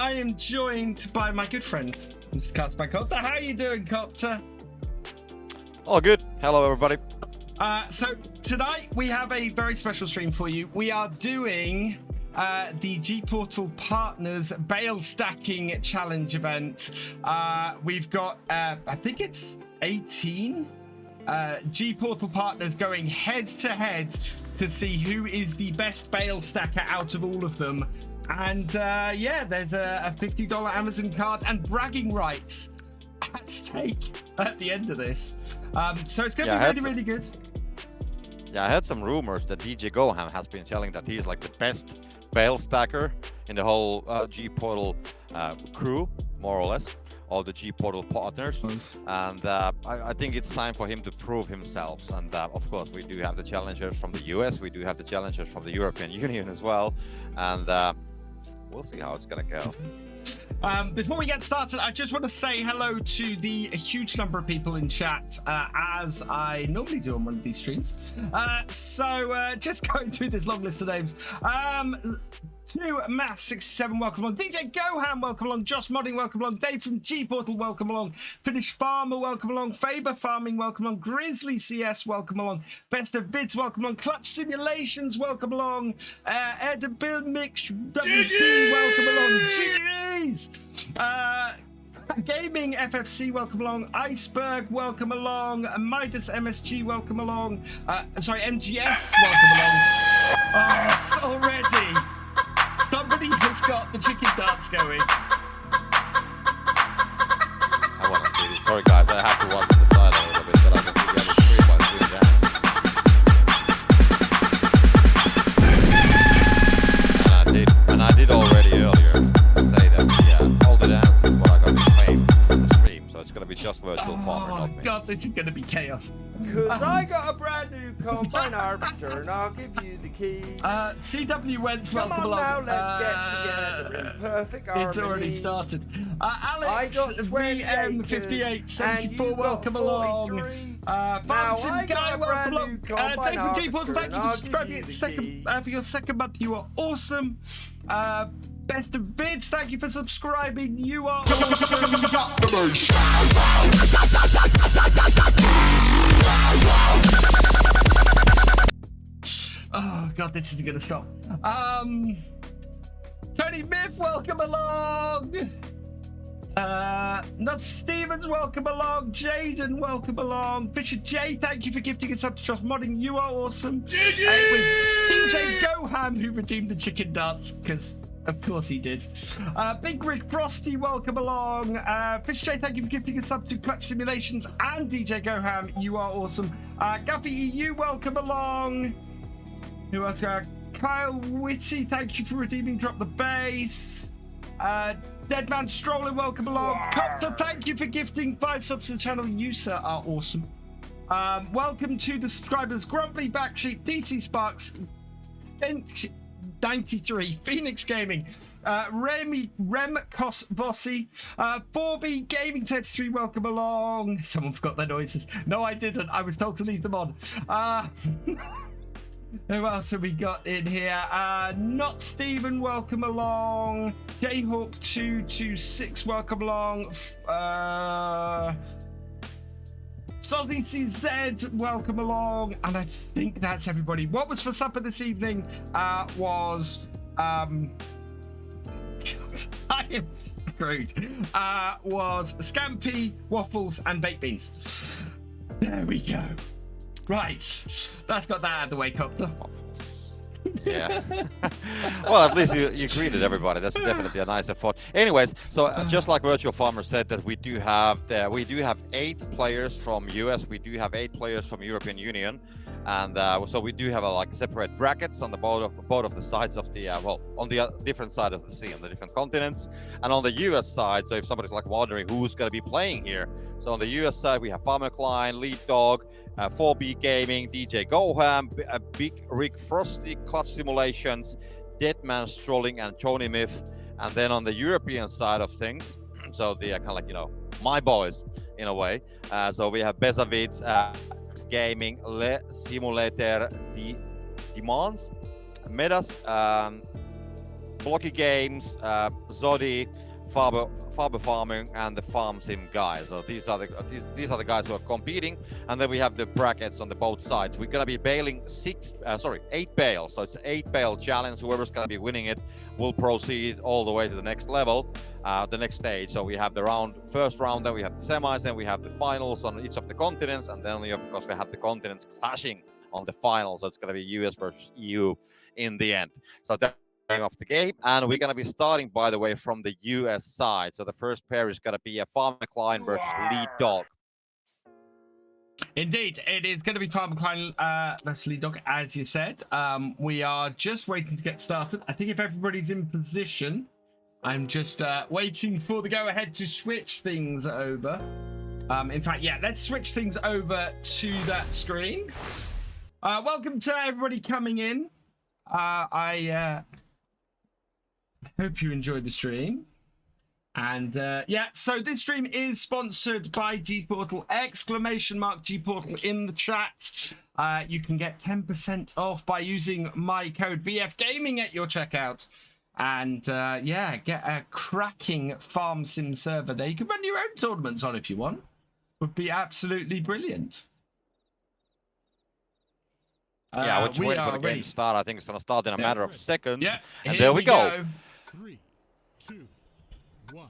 I am joined by my good friend, Mr. Copter. How are you doing, Copter? All good. Hello, everybody. So tonight we have a very special stream for you. We are doing the GPORTAL Partners Bale Stacking Challenge event. We've got, I think it's 18 GPORTAL partners going head to head to see who is the best Bale Stacker out of all of them. And yeah, there's a $50 Amazon card and bragging rights at stake at the end of this. So it's going to be really, really good. Yeah, I heard some rumors that DJ Goham has been telling that he's like the best Bale Stacker in the whole GPORTAL crew, more or less, all the GPORTAL partners. And I think it's time for him to prove himself. And of course, we do have the challengers from the US. We do have the challengers from the European Union as well. And we'll see how it's going to go. Before we get started, I just want to say hello to the huge number of people in chat, as I normally do on one of these streams. So just going through this long list of names. To Mass67, welcome along. DJ Goham, welcome along. Josh Modding, welcome along. Dave from GPORTAL, welcome along. Finnish Farmer, welcome along. Faber Farming, welcome along. Grizzly CS, welcome along. Best of Vids, welcome along. Clutch Simulations, welcome along. Ed Bill Mix, WD, welcome along. GG's! Gaming FFC, welcome along. Iceberg, welcome along. Midas MSG, welcome along. Sorry, MGS, welcome along. Oh, already. Somebody has got the chicken dance going. I want to see this. Sorry, guys, I have to watch the side a little bit, but I can see the other stream while doing that. And I did already earlier say that, yeah, all the dances is what I got in the stream, so it's going to be just virtual farmer, not me. Oh, God, this is going to be chaos. Because I got a brand new combine harvester and I'll give you the key. CW Wentz, welcome along. Now, let's get together in perfect harmony. It's already started. Alex, VM58, 74, welcome along. Fancy Guy, welcome along. David G. Porter, thank you for subscribing for your second month. You are awesome. Best of Vids, thank you for subscribing. You are oh God, this isn't gonna stop. Tony Myth, welcome along. Not Stevens, welcome along. Jaden, welcome along. Fisher J, thank you for gifting us up to Trust Modding. You are awesome. It was DJ Goham who redeemed the chicken dance, because of course he did. Big Rick Frosty, welcome along. Fisher J, thank you for gifting us up to Clutch Simulations and DJ Goham. You are awesome. Guffy EU, welcome along. Who else? Kyle Whitty, thank you for redeeming Drop the Bass. Deadman Stroller, welcome along. Copter, thank you for gifting 5 subs to the channel. You, sir, are awesome. Welcome to the subscribers. Grumpy Backsheep, DC Sparks, Stent 93, Phoenix Gaming, Rem Kos Vossi, 4B Gaming 33, welcome along. Someone forgot their noises. No, I didn't. I was told to leave them on. Who else have we got in here? Not Steven, welcome along. Jayhawk226, welcome along. Sosny CZ, welcome along. And I think that's everybody. What was for supper this evening was I am screwed. Was scampi, waffles, and baked beans. There we go. Right, that's got that out of the way, Copter. Yeah. Well, at least you greeted everybody. That's definitely a nice effort. Anyways, so just like Virtual Farmer said, that we do have 8 players from US. We do have 8 players from European Union, and so we do have like separate brackets on the both of the sides of the on the different side of the sea, on the different continents, and on the US side. So if somebody's like wondering who's going to be playing here, so on the US side we have Farmer Klein, Lead Dog, 4B Gaming, DJ Goham, Big Rick Frosty, Clutch Simulations, Deadman Strolling, and Tony Myth. And then on the European side of things, so the kind of like, you know, my boys in a way. So we have Bezavids Gaming, Le Simulator Demands, Medas, Blocky Games, Zodi, Faber Farming, and the Farm Sim guys. So these are the guys who are competing, and then we have the brackets on the both sides. We're gonna be baling 8 bales. So it's an 8 bale challenge. Whoever's gonna be winning it will proceed all the way to the next level, the next stage. So we have the first round, then we have the semis, then we have the finals on each of the continents, and then of course we have the continents clashing on the finals. So it's gonna be US versus EU in the end. So that off the game, and we're going to be starting, by the way, from the US side. So the first pair is going to be a FarmCatGR versus Lead Dog. Indeed, it is going to be FarmCatGR versus Lead Dog, as you said. We are just waiting to get started. I think if everybody's in position, I'm just waiting for the go-ahead to switch things over. In fact, yeah, let's switch things over to that screen. Welcome to everybody coming in. I hope you enjoyed the stream. And yeah, so this stream is sponsored by GPORTAL, !GPORTAL in the chat. You can get 10% off by using my code VFGaming at your checkout. And yeah, get a cracking farm sim server there. You can run your own tournaments on if you want. Would be absolutely brilliant. Yeah, we're waiting for the game to start. I think it's going to start in a matter of seconds. Yeah, and there we go. 3, 2, 1.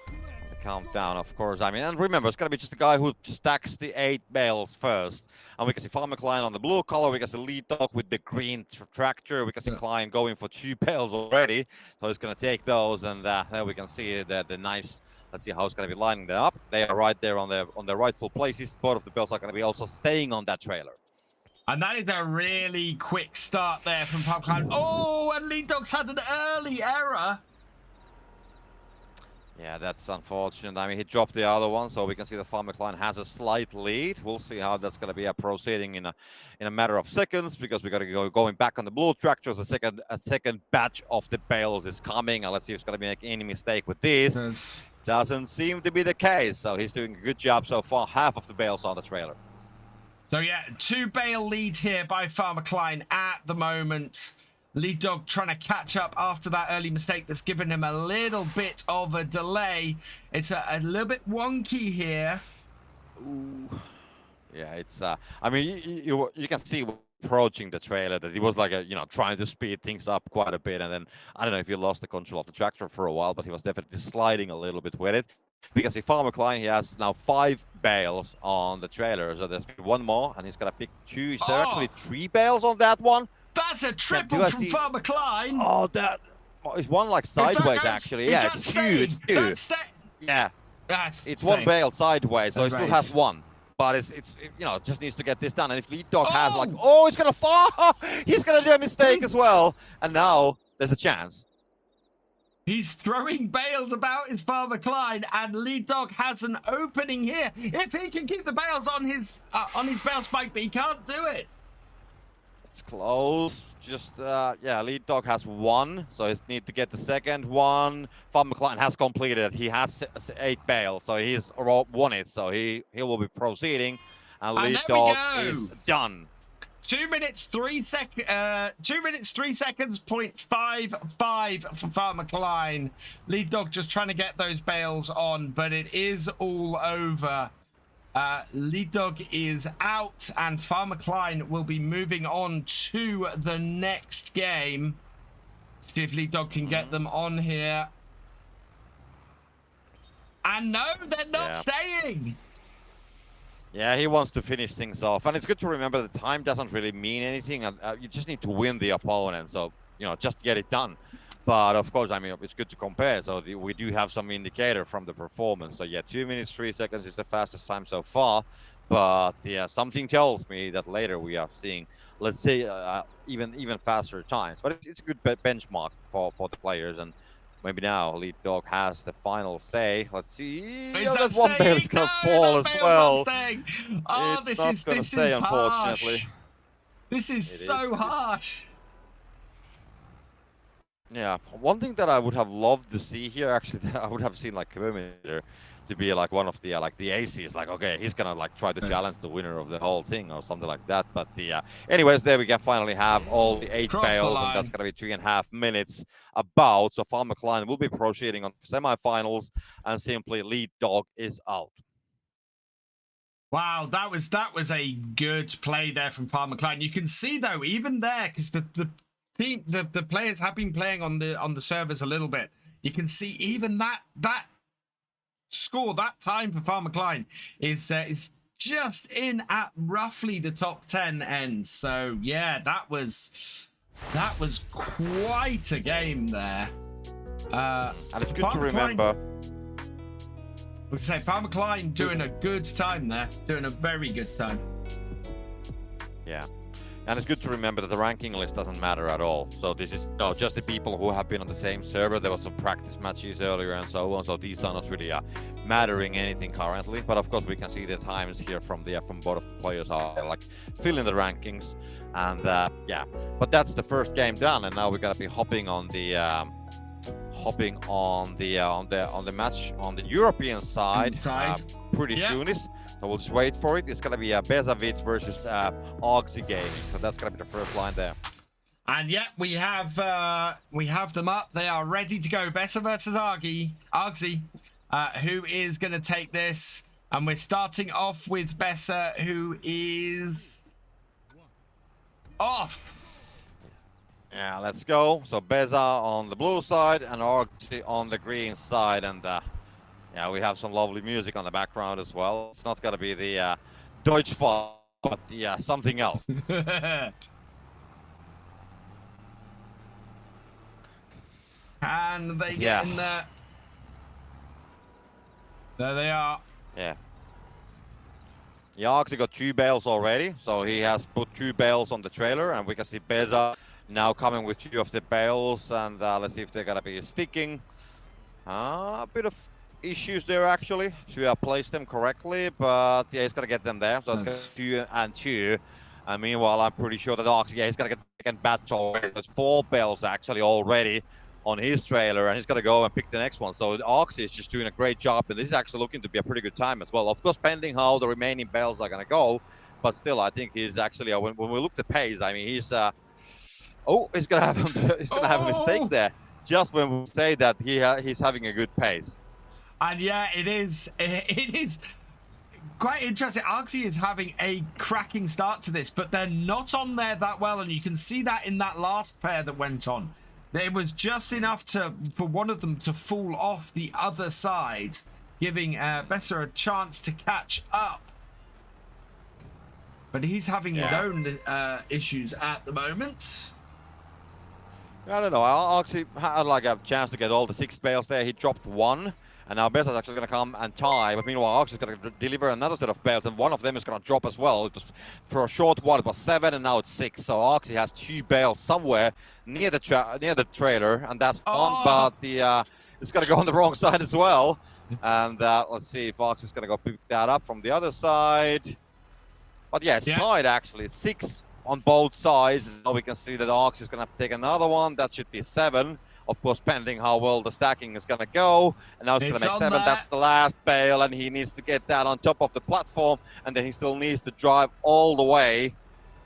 The countdown, of course. I mean, and remember, it's going to be just the guy who stacks the 8 bales first. And we can see FarmCatGR on the blue color. We can see Lead Dog with the green tractor. We can see Klein going for 2 bales already. So he's going to take those, and there we can see the nice. Let's see how it's going to be lining them up. They are right there on their rightful places. Both of the bales are going to be also staying on that trailer. And that is a really quick start there from FarmCatGR. Oh, and Lead Dog's had an early error. Yeah, that's unfortunate. I mean, he dropped the other one, so we can see the FarmCatGR has a slight lead. We'll see how that's going to be proceeding in a matter of seconds, because we got to go going back on the blue tractors. A second batch of the bales is coming, and let's see if it's going to make any mistake with this. Doesn't seem to be the case, so he's doing a good job so far. Half of the bales on the trailer. So yeah, 2 bale lead here by FarmCatGR at the moment. Lead Dog trying to catch up after that early mistake that's given him a little bit of a delay. It's a little bit wonky here. Ooh. Yeah, it's I mean, you can see approaching the trailer that he was like trying to speed things up quite a bit, and then I don't know if he lost the control of the tractor for a while, but he was definitely sliding a little bit with it. Because if FarmCatGR, he has now 5 bales on the trailer, so there's 1 more, and he's gonna pick 2. Is there actually 3 bales on that one? That's a triple from FarmCatGR. Oh, that is one like sideways actually. Yeah, it's 2. It's 2. Yeah, it's 1 bale sideways, so he still has 1. But it's just needs to get this done. And if Lead Dog has like, he's gonna fall. He's gonna do a mistake as well. And now there's a chance. He's throwing bales about his FarmCatGR, and Lead Dog has an opening here. If he can keep the bales on his bale spike, but he can't do it. It's close. Just yeah, Lead Dog has 1, so he needs to get the second one. FarmCatGR has completed. He has 8 bales, so he's won it. So he will be proceeding, and Lead Dog is done. 2 minutes 3 seconds. 2 minutes 3 seconds. 0.55 for FarmCatGR. Lead Dog just trying to get those bales on, but it is all over. Lead Dog is out, and FarmCatGR will be moving on to the next game. See if Lead Dog can get them on here. And no, they're not staying. Yeah, he wants to finish things off, and it's good to remember that time doesn't really mean anything. You just need to win the opponent, so just get it done. But of course, I mean, it's good to compare. So we do have some indicator from the performance. So yeah, 2 minutes 3 seconds is the fastest time so far. But yeah, something tells me that later we are seeing, let's say, even faster times. But it's a good benchmark for the players. And maybe now Lead Dog has the final say. Let's see. That 1 bale is gonna fall as well. Oh, this is unfortunately. This is so harsh. Yeah, one thing that I would have loved to see here, actually, that I would have seen like Commander, to be like one of the like the aces. Like, okay, he's gonna like try to challenge the winner of the whole thing or something like that. But the anyways, there we can finally have all the 8 Cross the bales, line. and that's gonna be 3.5 minutes about. So FarmCatGR will be proceeding on semifinals, and simply lead dog is out. Wow, that was a good play there from FarmCatGR. You can see though, even there, because the team, the players have been playing on the servers a little bit. You can see even that score, that time for FarmCatGR is just in at roughly the top 10 ends. So yeah, that was quite a game there. And it's good to remember. Let's say FarmCatGR doing a good time there, doing a very good time. Yeah, and it's good to remember that the ranking list doesn't matter at all. So this is just the people who have been on the same server. There was some practice matches earlier and so on. So these are not really mattering anything currently. But of course, we can see the times here from both of the players are like filling the rankings, and yeah. But that's the first game done, and now we're gonna be hopping on the match on the European side pretty soon. So we'll just wait for it. It's gonna be Bezavic versus Oxy Gaming. So that's gonna be the first line there. And yeah, we have them up. They are ready to go. Bessa versus Oxy, who is gonna take this. And we're starting off with Bessa, who is off. Yeah, let's go. So Beza on the blue side and Oxy on the green side, and yeah, we have some lovely music on the background as well. It's not gonna be the Deutsch Fall, but yeah, something else. And they get in there. There they are. Yeah. Oxy got 2 bales already, so he has put 2 bales on the trailer, and we can see Beza now coming with 2 of the bales, and let's see if they're gonna be sticking. A bit of issues there actually to place them correctly, but yeah, he's gonna get them there. So it's 2 and 2. And meanwhile, I'm pretty sure that Oxy, he's gonna get the second batch already. There's 4 bales actually already on his trailer, and he's gonna go and pick the next one. So Oxy is just doing a great job, and this is actually looking to be a pretty good time as well. Of course, pending how the remaining bales are gonna go, but still, I think he's actually when we look at the pace, I mean, he's he's gonna have a mistake there. Just when we say that he's having a good pace. And yeah, it is quite interesting. Oxy is having a cracking start to this, but they're not on there that well, and you can see that in that last pair that went on. It was just enough for one of them to fall off the other side, giving Bessa a chance to catch up. But he's having his own issues at the moment. I don't know. Oxy had like a chance to get all the 6 bales there. He dropped 1, and now Bessa's actually going to come and tie. But meanwhile, Oxy's going to deliver another set of bales, and one of them is going to drop as well. It was, for a short while, it was 7, and now it's 6. So Oxy has 2 bales somewhere near the trailer, and that's one. But it's going to go on the wrong side as well. And let's see if Oxy's going to go pick that up from the other side. But yeah, it's tied actually. 6 on both sides, and now we can see that Ox is going to take another one. That should be 7, of course, pending how well the stacking is going to go. And now he's going to make 7. That's the last bale, and he needs to get that on top of the platform, and then he still needs to drive all the way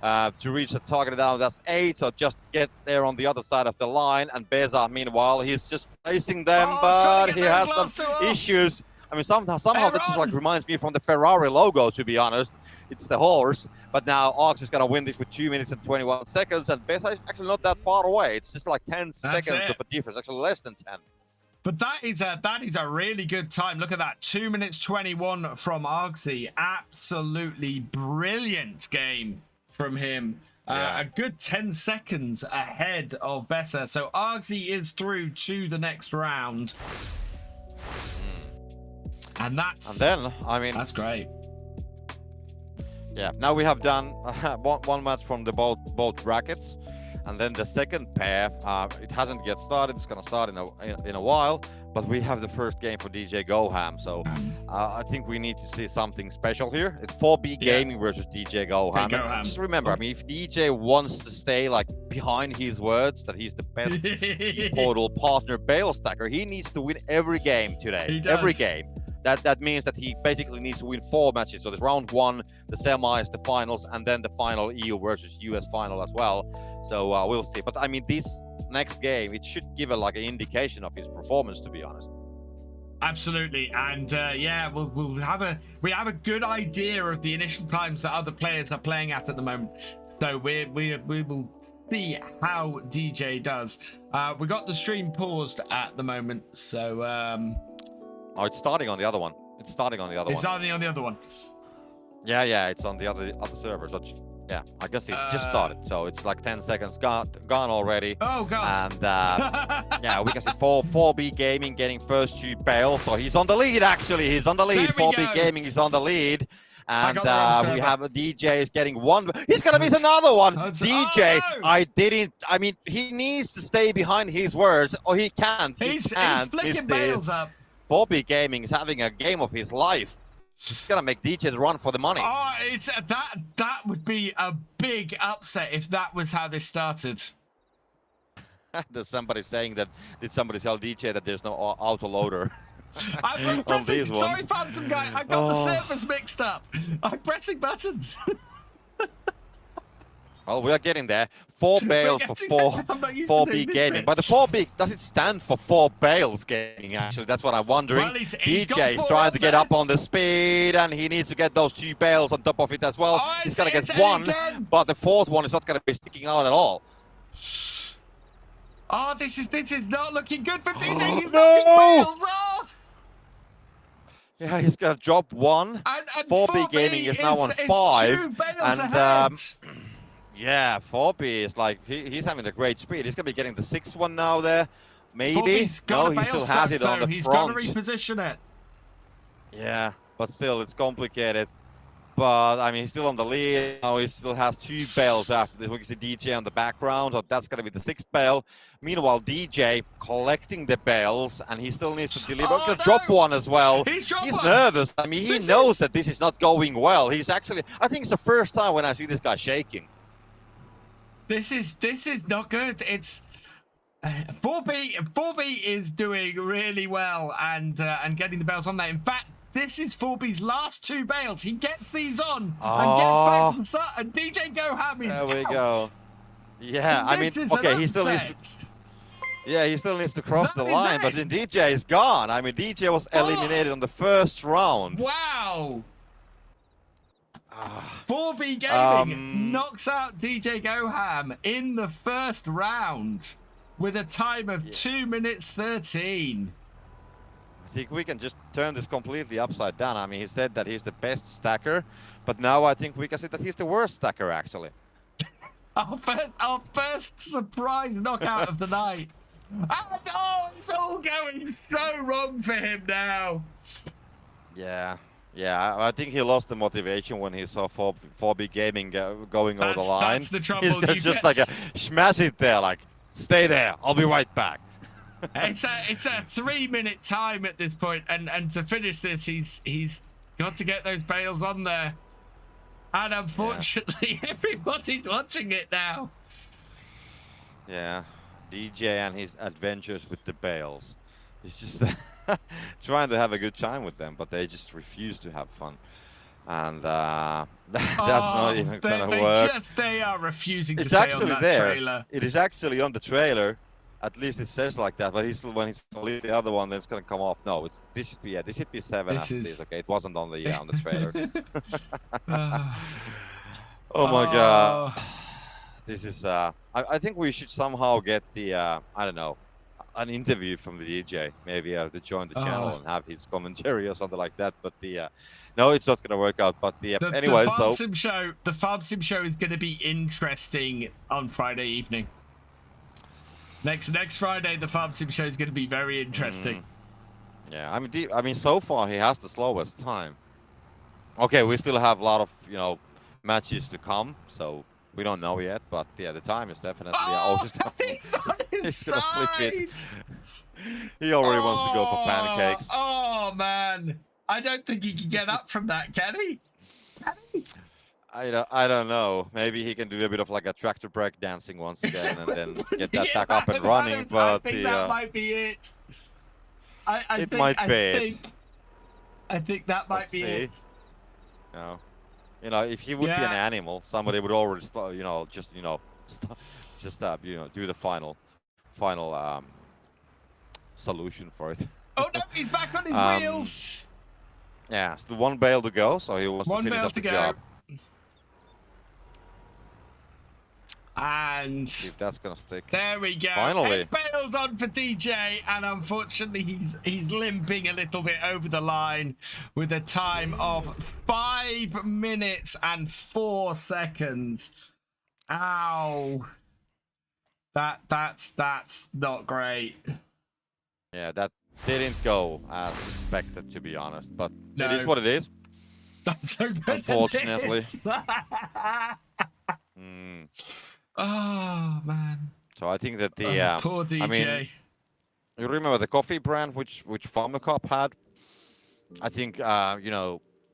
to reach the target down. That's 8, so just get there on the other side of the line. And Beza, meanwhile, he's just placing them, but he has some issues. I mean, somehow that just like reminds me from the Ferrari logo, to be honest. It's the horse, but now Ox is gonna win this with 2 minutes and 21 seconds, and Beza is actually not that far away. It's just like 10 seconds of a difference, actually less than 10. But that is a really good time. Look at that, 2 minutes 21 from Oxy. Absolutely brilliant game from him. A good 10 seconds ahead of Beza. So Oxy is through to the next round. And then, I mean, that's great. Yeah, now we have done one match from the both brackets, and then the second pair. It hasn't yet started. It's gonna start in a while, but we have the first game for DJ Goham. So I think we need to see something special here. It's 4B Gaming versus DJ Goham. Just remember, I mean, if DJ wants to stay like behind his words that he's the best GPORTAL partner Bale Stacker, he needs to win every game today. Every game. That means that he basically needs to win 4 matches. So there's round 1, the semis, the finals, and then the final EU versus US final as well. So we'll see. But I mean, this next game, it should give like an indication of his performance, to be honest. Absolutely, and yeah, we have a good idea of the initial times that other players are playing at the moment. So we will see how DJ does. We got the stream paused at the moment, so Oh, it's starting on the other one. It's starting on the other one. It's starting on the other one. Yeah, it's on the other server. So yeah, I guess it just started. So it's like 10 seconds gone already. Oh god. And yeah, we can see 4B Gaming getting first 2 bales. So he's on the lead actually. He's on the lead. 4B Gaming is on the lead. And we have a DJ is getting 1. He's gonna miss another one. DJ, I mean, he needs to stay behind his words, or he can't. He's flicking bales up. 4B Gaming is having a game of his life. He's gonna make DJ run for the money. Oh, it's that would be a big upset if that was how this started. There's somebody saying that, did somebody tell DJ that there's no auto loader? I'm pressing, sorry, Phantom guy, I got the servers mixed up. I'm pressing buttons. Well, we are getting there. 4 bales for 4B Gaming. But the 4B, does it stand for 4 bales gaming, actually? That's what I'm wondering. Well, he's DJ is trying to get up on the speed, and he needs to get those 2 bales on top of it as well. Oh, he's going to get 1, but the 4th one is not going to be sticking out at all. Oh, this is not looking good for DJ. He's knocking bales off. Yeah, he's going to drop 1. And 4B Gaming is now on 5. 2 bales ahead. Yeah, 4B is like, he's having a great speed. He's going to be getting the 6th one now there. Maybe. No, he still has it on the front. He's got to reposition it. Yeah, but still, it's complicated. But, I mean, he's still on the lead. Now he still has 2 bales after this. We can see DJ on the background. So that's going to be the 6th bale. Meanwhile, DJ collecting the bales, and he still needs to deliver. Oh, no. Drop 1 as well. He's nervous. I mean, he knows that this is not going well. He's actually, I think it's the first time when I see this guy shaking. This is not good. It's 4B is doing really well and getting the bales on there. In fact, this is 4B's last 2 bales. He gets these on and gets back to the start. And DJ Goham is There we out. go. Yeah, I mean, okay, he still needs to, yeah, he still needs to cross the line, but then DJ is gone. I mean, DJ was eliminated on the first round. Wow. 4B Gaming knocks out DJ Goham in the first round with a time of 2 minutes 13. I think we can just turn this completely upside down. I mean, he said that he's the best stacker, but now I think we can say that he's the worst stacker, actually. Our first surprise knockout of the night. And it's all going so wrong for him now. Yeah. Yeah, I think he lost the motivation when he saw 4B Gaming going over the line. That's the trouble. He's gonna just like smash it there, like, stay there, I'll be right back. It's a 3-minute time at this point, and to finish this, he's got to get those bales on there. And unfortunately, everybody's watching it now. Yeah, DJ and his adventures with the bales. He's just trying to have a good time with them, but they just refuse to have fun. And that's not even going to work. They are refusing to it's stay actually on that there. trailer. It is actually on the trailer. At least it says like that, but when he's leave the other one, then it's gonna come off. No, this should be 7 after this. Okay, it wasn't on the trailer. Oh my god, this is. I think we should somehow get the I don't know, an interview from the DJ, maybe to join the channel and have his commentary or something like that. But no, it's not gonna work out. But anyway, the Farm Sim show is gonna be interesting on Friday evening. Next Friday, the Farm Sim show is going to be very interesting. Yeah, I mean, so far he has the slowest time. Okay, we still have a lot of matches to come, so we don't know yet. But yeah, the time is definitely. He's on his side. Flip it. He already wants to go for pancakes. Oh man, I don't think he can get up from that, can he? Can he? I don't know. Maybe he can do a bit of like a tractor break dancing once again and then get that back up and running. But I think that might be it. It might be. I think that might Let's be see. it. No. You know, if he would be an Yeah. animal, somebody would already start, do the final solution for it. Oh no, he's back on his Um, wheels. Yeah, still one bale to go, so he wants to One finish bale up to the go. job. And See if that's gonna stick. there we go. Finally. 8 bales on for DJ, and unfortunately he's limping a little bit over the line with a time of 5 minutes and 4 seconds. Ow. That's not great. Yeah, that didn't go as expected, to be honest. But No. it is what it is. I'm so good at Unfortunately. this. Mm. Oh man. So I think that the poor DJ. I mean, you remember the coffee brand which FarmCatGR had? I think I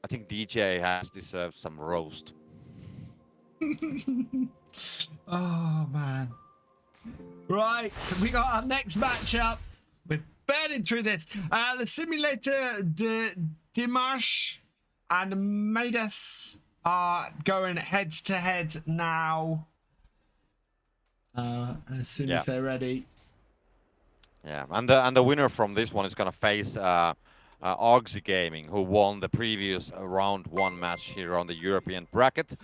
think DJ has deserved some roast. Oh man. Right, we got our next matchup. We're burning through this. The simulator Dimash and Midas are going head to head now. As soon as they're ready. Yeah, and the winner from this one is gonna face Oxy Gaming, who won the previous round 1 match here on the European bracket.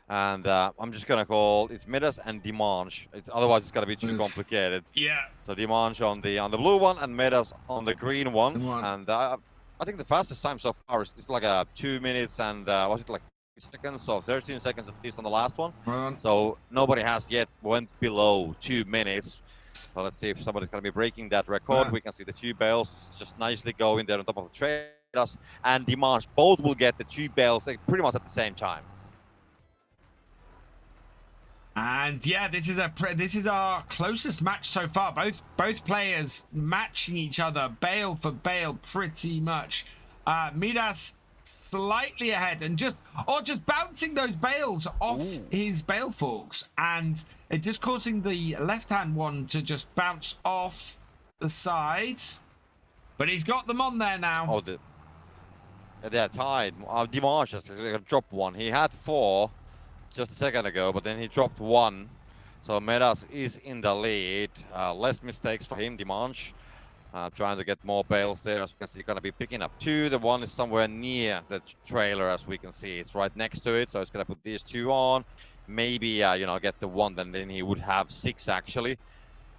And I'm just gonna call it's Midas and Dimanche. Otherwise it's gonna be too complicated. Yeah. So Dimanche on the blue one and Midas on the green one. One. And I think the fastest time so far is like 2 minutes and was it like seconds or 13 seconds at least on the last one. So nobody has yet went below 2 minutes. So let's see if somebody's gonna be breaking that record. We can see the 2 bales just nicely going there on top of the traders, and Dimanche both will get the 2 bales pretty much at the same time. And yeah, this is our closest match so far. Both players matching each other, bale for bale, pretty much. Midas slightly ahead and just bouncing those bales off his bale forks, and it just causing the left-hand one to just bounce off the side. But he's got them on there now. Oh, they're tied. Dimanche has dropped 1. He had 4 just a second ago, but then he dropped 1. So Midas is in the lead. Less mistakes for him, Dimanche. Trying to get more bales there. As you can see, going to be picking up 2. The one is somewhere near the trailer, as we can see. It's right next to it, so it's going to put these 2 on. Maybe, get the 1, then he would have 6, actually.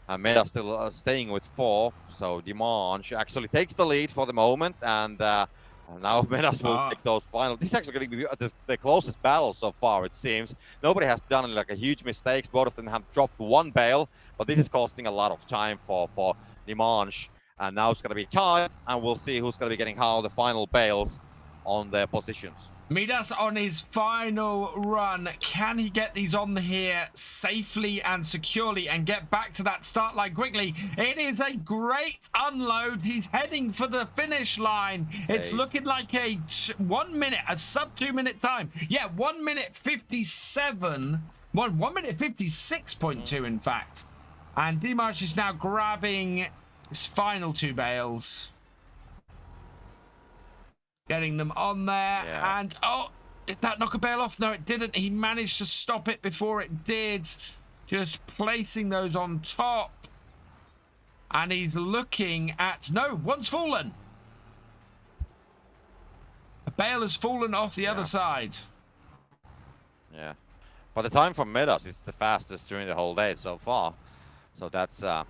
Midas still staying with 4, so Dimanche actually takes the lead for the moment, and now Midas will take those final. This is actually going to be the closest battle so far, it seems. Nobody has done like a huge mistakes. Both of them have dropped 1 bale, but this is costing a lot of time for Dimanche. And now it's going to be tied, and we'll see who's going to be getting how the final bales on their positions. Midas on his final run. Can he get these on here safely and securely and get back to that start line quickly? It is a great unload. He's heading for the finish line. It's looking like a 1 minute, a sub 2 minute time. Yeah, 1 minute 57. 1 minute 56.2 in fact. And Dimash is now grabbing his final 2 bales. Getting them on there, and did that knock a bale off? No, it didn't. He managed to stop it before it did. Just placing those on top. And he's looking at, no, one's fallen. A bale has fallen off the other side. Yeah. By the time from Midas, it's the fastest during the whole day so far. So that's the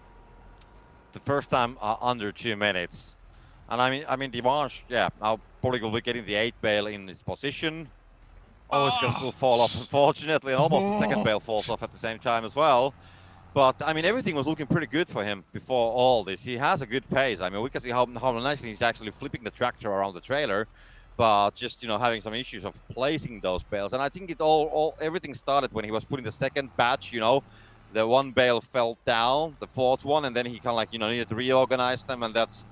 first time under 2 minutes. And I mean, Dimanche, now probably will be getting the 8 bale in his position. Oh, it's gonna still fall off, unfortunately, and almost the second bale falls off at the same time as well. But I mean, everything was looking pretty good for him before all this. He has a good pace. I mean, we can see how nicely he's actually flipping the tractor around the trailer, but just having some issues of placing those bales. And I think everything started when he was putting the second batch. The 1 bale fell down, the 4th one, and then he kind of like needed to reorganize them, and that's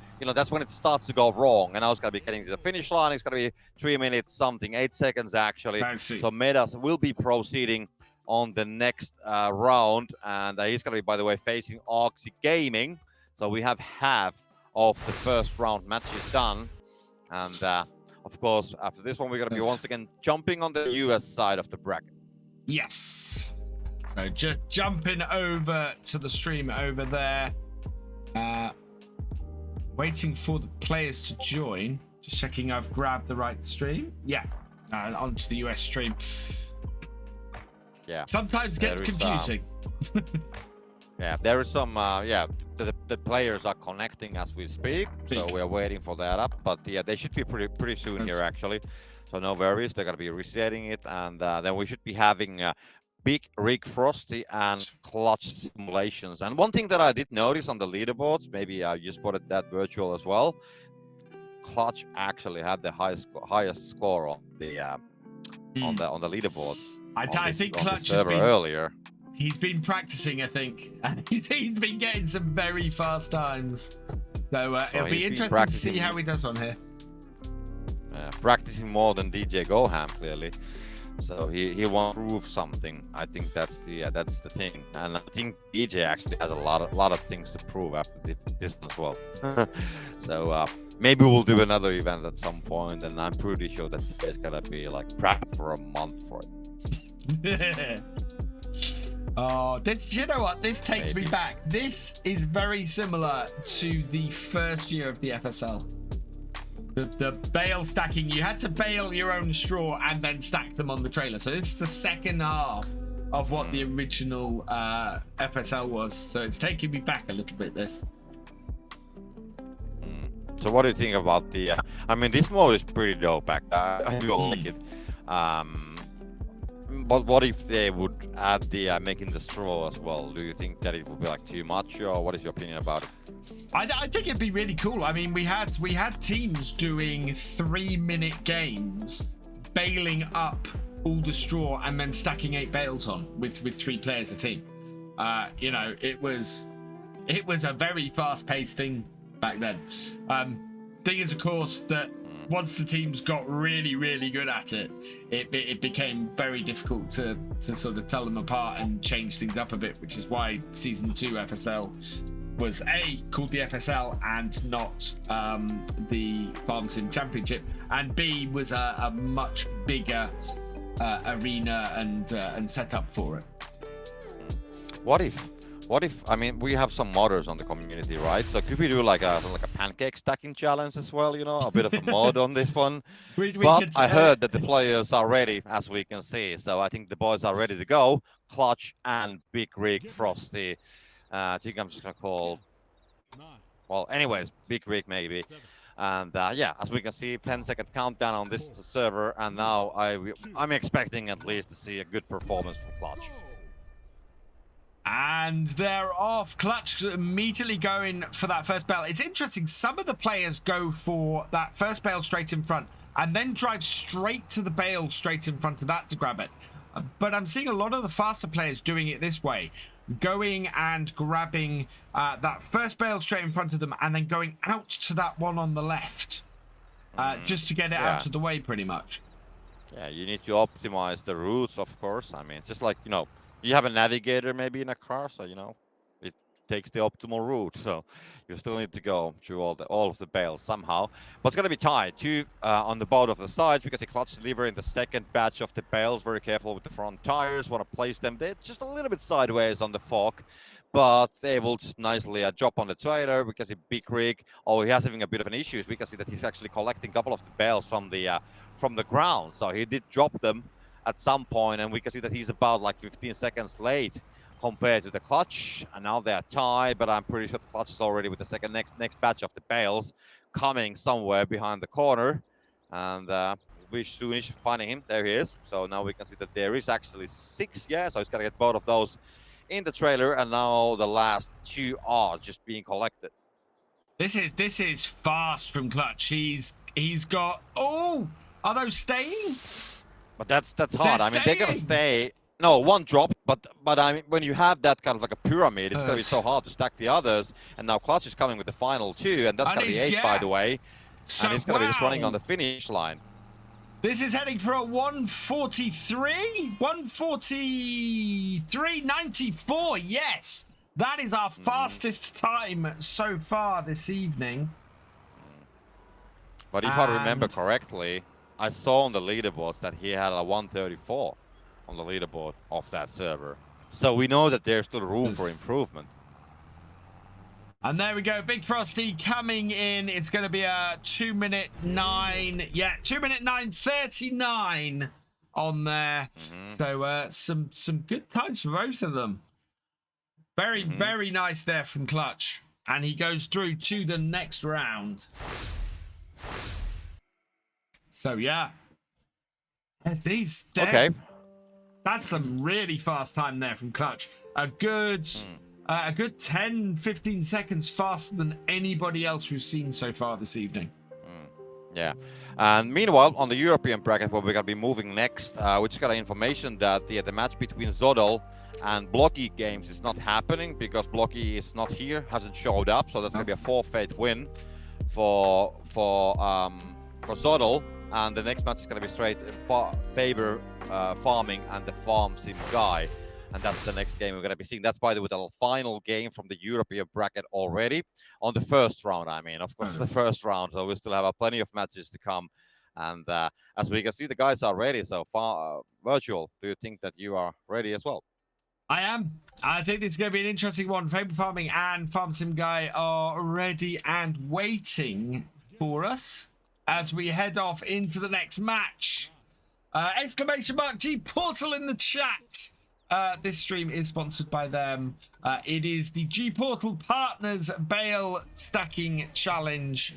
when it starts to go wrong. And now it's gonna be getting to the finish line. It's gonna be 3 minutes something, 8 seconds actually. Fancy. So Midas will be proceeding on the next round, and he's gonna be, by the way, facing Oxy Gaming. So we have half of the first round matches done, And of course, after this one, we're going to be once again jumping on the US side of the bracket. Yes. So just jumping over to the stream over there. Waiting for the players to join. Just checking I've grabbed the right stream. Yeah. Onto the US stream. Yeah. Sometimes gets confusing. Yeah, there is some, the players are connecting as we speak, so we are waiting for that up. But yeah, they should be pretty soon here actually. So no worries, they're gonna be resetting it, and then we should be having Big Rig Frosty and Clutch simulations. And one thing that I did notice on the leaderboards, maybe you spotted that virtual as well. Clutch actually had the highest score on the on the leaderboards. I think Clutch has been earlier. He's been practicing, I think, and he's been getting some very fast times. So it'll be interesting to see how he does on here. Practicing more than DJ Goham, clearly. So he won't prove something. I think that's the thing, and I think DJ actually has a lot of things to prove after this as well. So maybe we'll do another event at some point, and I'm pretty sure that it's gonna be like prep for a month for it. Oh, this, you know what? This takes me back. This is very similar to the first year of the FSL. The bale stacking, you had to bale your own straw and then stack them on the trailer. So it's the second half of what the original FSL was. So it's taking me back a little bit, this. So what do you think about the, I mean, this mode is pretty dope, I do like it. But what if they would add the making the straw as well? Do you think that it would be like too much, or what is your opinion about it? I think it'd be really cool. I mean, we had teams doing 3-minute games, baling up all the straw and then stacking 8 bales on with 3 players a team. You know, it was a very fast-paced thing back then. Thing is, of course, that once the teams got really, really good at it, it became very difficult to sort of tell them apart and change things up a bit, which is why Season 2 FSL was A, called the FSL and not the Farm Sim Championship, and B, was a much bigger arena and setup for it. What if, I mean, we have some modders on the community, right? So could we do like a pancake stacking challenge as well, you know, a bit of a mod on this one? I heard that the players are ready, as we can see. So I think the boys are ready to go. Clutch and Big Rig Frosty. I think I'm just going to call, well, anyways, Big Rig maybe. And yeah, as we can see, 10-second countdown on this server. And now I'm expecting at least to see a good performance for Clutch. And they're off. Clutch immediately going for that first bale. It's interesting. Some of the players go for that first bale straight in front and then drive straight to the bale straight in front of that to grab it. But I'm seeing a lot of the faster players doing it this way, going and grabbing that first bale straight in front of them and then going out to that one on the left just to get it out of the way, pretty much. Yeah, you need to optimize the routes, of course. I mean, just like, you know, you have a navigator maybe in a car, so you know it takes the optimal route. So you still need to go through all of the bales somehow. But it's gonna be tied on the both of the sides because the Clutch delivering the second batch of the bales. Very careful with the front tires. Want to place them there just a little bit sideways on the fork, but they will just nicely drop on the trailer because a Big Rig. Oh, he has having a bit of an issue. We can see that he's actually collecting a couple of the bales from the ground. So he did drop them at some point, and we can see that he's about like 15 seconds late compared to the Clutch, and now they're tied, but I'm pretty sure the Clutch is already with the next batch of the bales coming somewhere behind the corner, and we soon is finding him. There he is. So now we can see that there is actually 6, so he's gonna get both of those in the trailer, and now the last 2 are just being collected. This is fast from Clutch. He's got, oh, are those staying? But that's hard. I mean, they're gonna stay. No, one dropped, but I mean, when you have that kind of like a pyramid, it's gonna be so hard to stack the others. And now Clutch is coming with the final 2, and that's gonna be 8, by the way. So, and he's gonna be just running on the finish line. This is heading for a 1:43, 1:43.94. Yes, that is our fastest time so far this evening. But if I remember correctly, I saw on the leaderboards that he had a 134 on the leaderboard of that server. So we know that there's still room for improvement. And there we go, Big Frosty coming in. It's going to be a 2-minute 9. Yeah, 2-minute 9:39 on there. So some good times for both of them. Very, very nice there from Clutch. And he goes through to the next round. So, yeah. Okay. That's some really fast time there from Clutch. A good 10-15 seconds faster than anybody else we've seen so far this evening. Yeah. And meanwhile, on the European bracket, where we're going to be moving next, we just got information that the match between Zodol and Blocky Games is not happening because Blocky is not here, hasn't showed up. So that's going to be a forfeit win for Zodol. And the next match is going to be straight favor farming and the farm sim guy. And that's the next game we're going to be seeing. That's, by the way, the final game from the European bracket already on the first round. I mean, of course, the first round. So we still have plenty of matches to come. And as we can see, the guys are ready. So far, Virtual, do you think that you are ready as well? I am. I think this is going to be an interesting one. Favor Farming and Farm Sim Guy are ready and waiting for us as we head off into the next match. Exclamation mark GPORTAL in the chat. This stream is sponsored by them. It is the GPORTAL Partners Bale Stacking Challenge.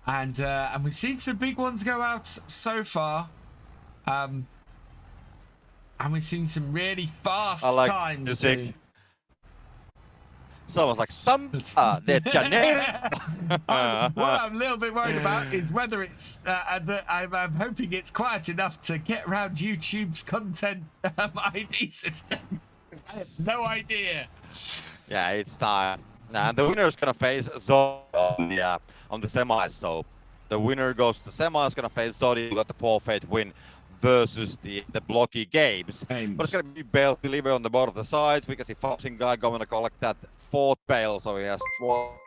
And we've seen some big ones go out so far. And we've seen some really fast times too. Someone's like, de Janeiro. What I'm a little bit worried about is whether it's, I'm hoping it's quiet enough to get around YouTube's content ID system. I have no idea. Yeah, it's time. And the winner is going to face Zodi on the semis. So the winner goes to the semis, going to face Zodi, got the forfeit win versus the Blocky Games. But it's going to be Bale deliver on the both of the sides. We can see Foxing Guy going to collect that fourth Bale. So he has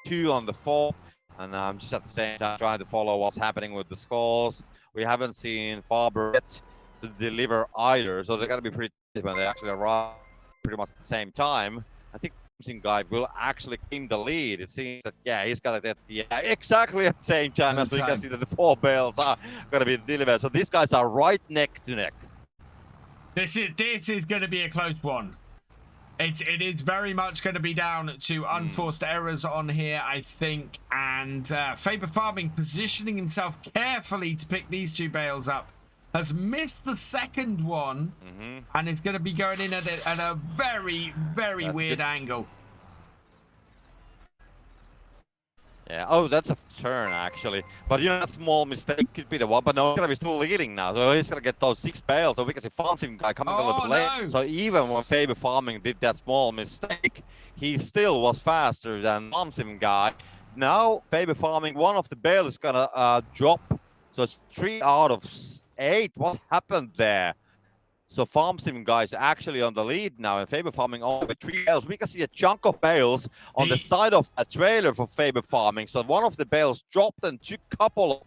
2 on the 4. And I'm just at the same time trying to follow what's happening with the scores. We haven't seen Faber yet to deliver either. So they're going to be pretty when they actually arrive pretty much at the same time. I think Foxing Guy will actually claim the lead. It seems that, yeah, he's got it exactly at the same time as we can see that the 4 Bales are going to be delivered. So these guys are right neck to neck. This is going to be a close one. It is very much going to be down to unforced errors on here, I think. And Faber Farming positioning himself carefully to pick these 2 Bales up. Has missed the second one and is going to be going in at a very, very weird angle. Yeah, oh, that's a turn, actually. But, you know, that small mistake could be the one. But no, he's going to be still leading now. So he's going to get those 6 Bales. So we can see Farm Sim Guy coming a little bit late. So even when Faber Farming did that small mistake, he still was faster than Farm Sim Guy. Now, Faber Farming, one of the Bales is going to drop. So it's 3 out of 8. What happened there? So Farm Sim Guy is actually on the lead now, and Faber Farming only with 3 Bales. We can see a chunk of Bales on the side of a trailer for Faber Farming. So one of the Bales dropped and took a couple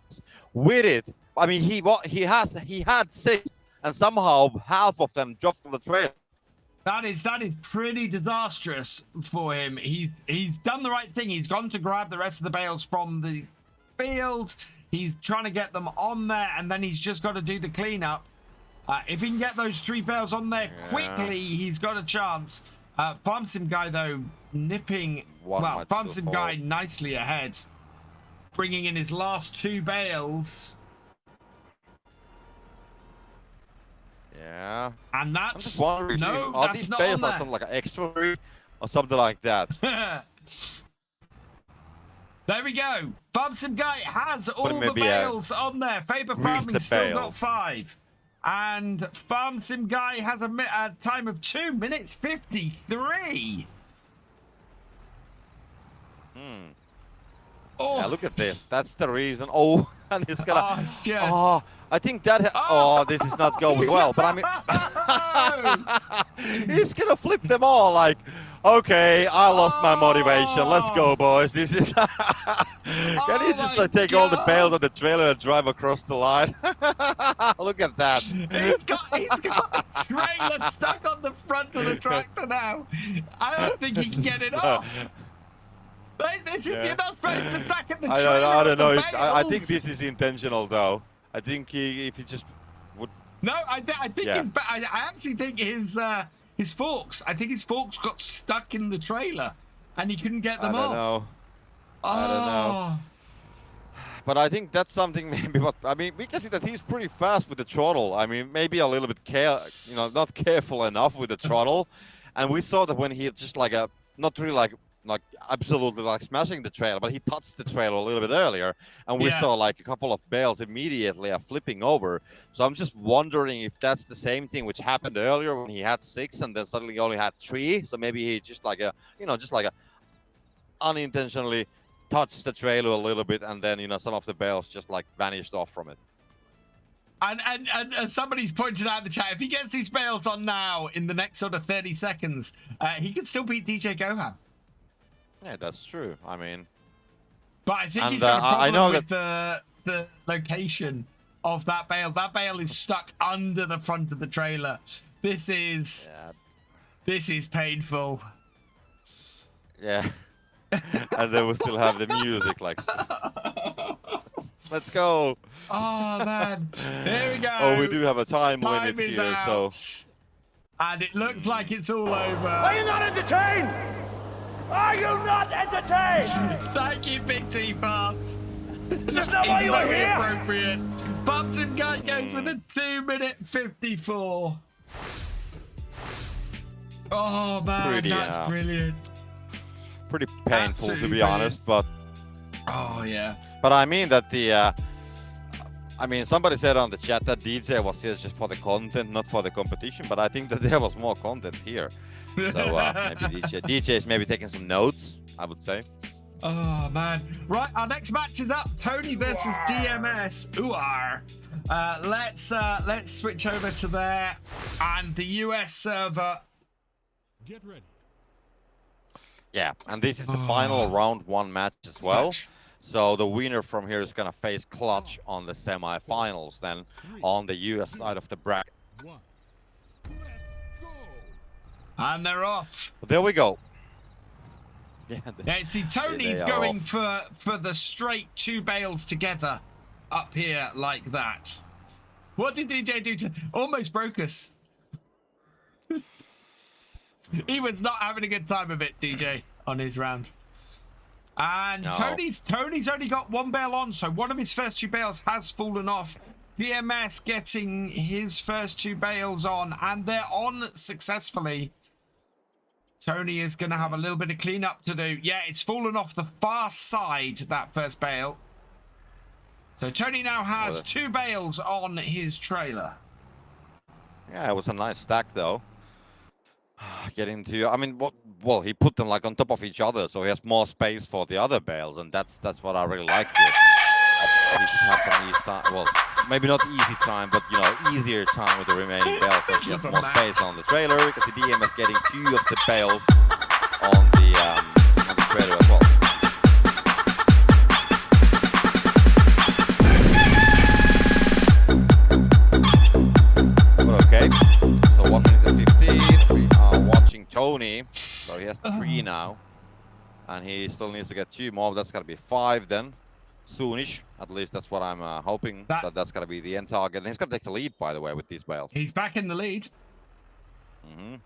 with it. I mean, he had 6, and somehow half of them dropped from the trailer. That is pretty disastrous for him. He's done the right thing. He's gone to grab the rest of the Bales from the field. He's trying to get them on there, and then he's just got to do the cleanup. If he can get those 3 Bales on there quickly, he's got a chance. Farm Sim Guy, though, nipping... Well, Farm Sim Guy nicely ahead. Bringing in his last 2 Bales. Yeah. And that's... I'm just wondering, no, are that's these not Bales on there. something like an extra or something like that? There we go. Farm Sim Guy has all the Bales on there. Faber Farming still got 5. And Farm Sim Guy has a time of 2 minutes 53. Oh, yeah, look at this. That's the reason. Oh, and he's gonna. Oh, it's just... Oh, I think that. Oh, this is not going well. But I mean, he's gonna flip them all. Like, Okay, I lost my motivation. Let's go, boys. This is. Can you just like take all the bales on the trailer and drive across the line? Look at that. He's got a trailer stuck on the front of the tractor now. I don't think he can get it off. You're not supposed to stack at the trailer. I don't know. I think this is intentional, though. I think if he just would. No, I think I actually think his forks. I think his forks got stuck in the trailer, and he couldn't get them off. Know. I don't know. But I think that's something maybe. What I mean, we can see that he's pretty fast with the throttle. I mean, maybe a little bit not careful enough with the throttle, and we saw that when he just not really like absolutely like smashing the trailer, but he touched the trailer a little bit earlier, and we saw like a couple of bales immediately flipping over. So I'm just wondering if that's the same thing which happened earlier when he had 6 and then suddenly only had 3. So maybe he just unintentionally touched the trailer a little bit, and then some of the bales just like vanished off from it. And somebody's pointed out in the chat, if he gets these bales on now in the next sort of 30 seconds, he could still beat DJ Goham. Yeah, that's true. I mean, but I think he's got a problem with the location of that bale. That bale is stuck under the front of the trailer. This is painful. Yeah, and then we still have the music like. Let's go. Oh man, here we go. Oh, we do have a time limit here, out. And it looks like it's all over. Are you not entertained? Are you not entertained? Thank you, Big T Farms. Is that why you are here? Appropriate. Farms and Guy goes with a 2-minute 54. Oh man, that's brilliant. Pretty painful to be honest, but. Oh yeah. But I mean that somebody said on the chat that DJ was here just for the content, not for the competition. But I think that there was more content here. So maybe DJ is maybe taking some notes, I would say. Oh man! Right, our next match is up. Tony versus DMS. Ooh-ar. Let's switch over to there and the US server. Get ready. Yeah, and this is the final round 1 match as well. So the winner from here is gonna face Clutch on the semi-finals, then on the US side of the bracket. Let's go. And they're off. There we go. Yeah, see, Tony's going for the straight 2 bales together up here like that. What did DJ do to almost broke us? He was not having a good time of it, DJ, on his round. And no. Tony's only got 1 bale on, so one of his first 2 bales has fallen off. DMS getting his first 2 bales on, and they're on successfully. Tony is going to have a little bit of cleanup to do. Yeah, it's fallen off the far side, that first bale. So Tony now has 2 bales on his trailer. Yeah, it was a nice stack, though. Well, he put them like on top of each other, so he has more space for the other bales, and that's what I really like here. He just has some easy time. Well, maybe not easy time, but easier time with the remaining bales. So he has more space on the trailer because the DM is getting 2 of the bales on the trailer as well. But okay, so 1 minute and 15. We are watching Tony, so he has 3 now, and he still needs to get 2 more. That's gotta be 5 then. Soonish, at least that's what I'm hoping. That's gonna be the end target. And he's gonna take the lead, by the way, with these bales. He's back in the lead.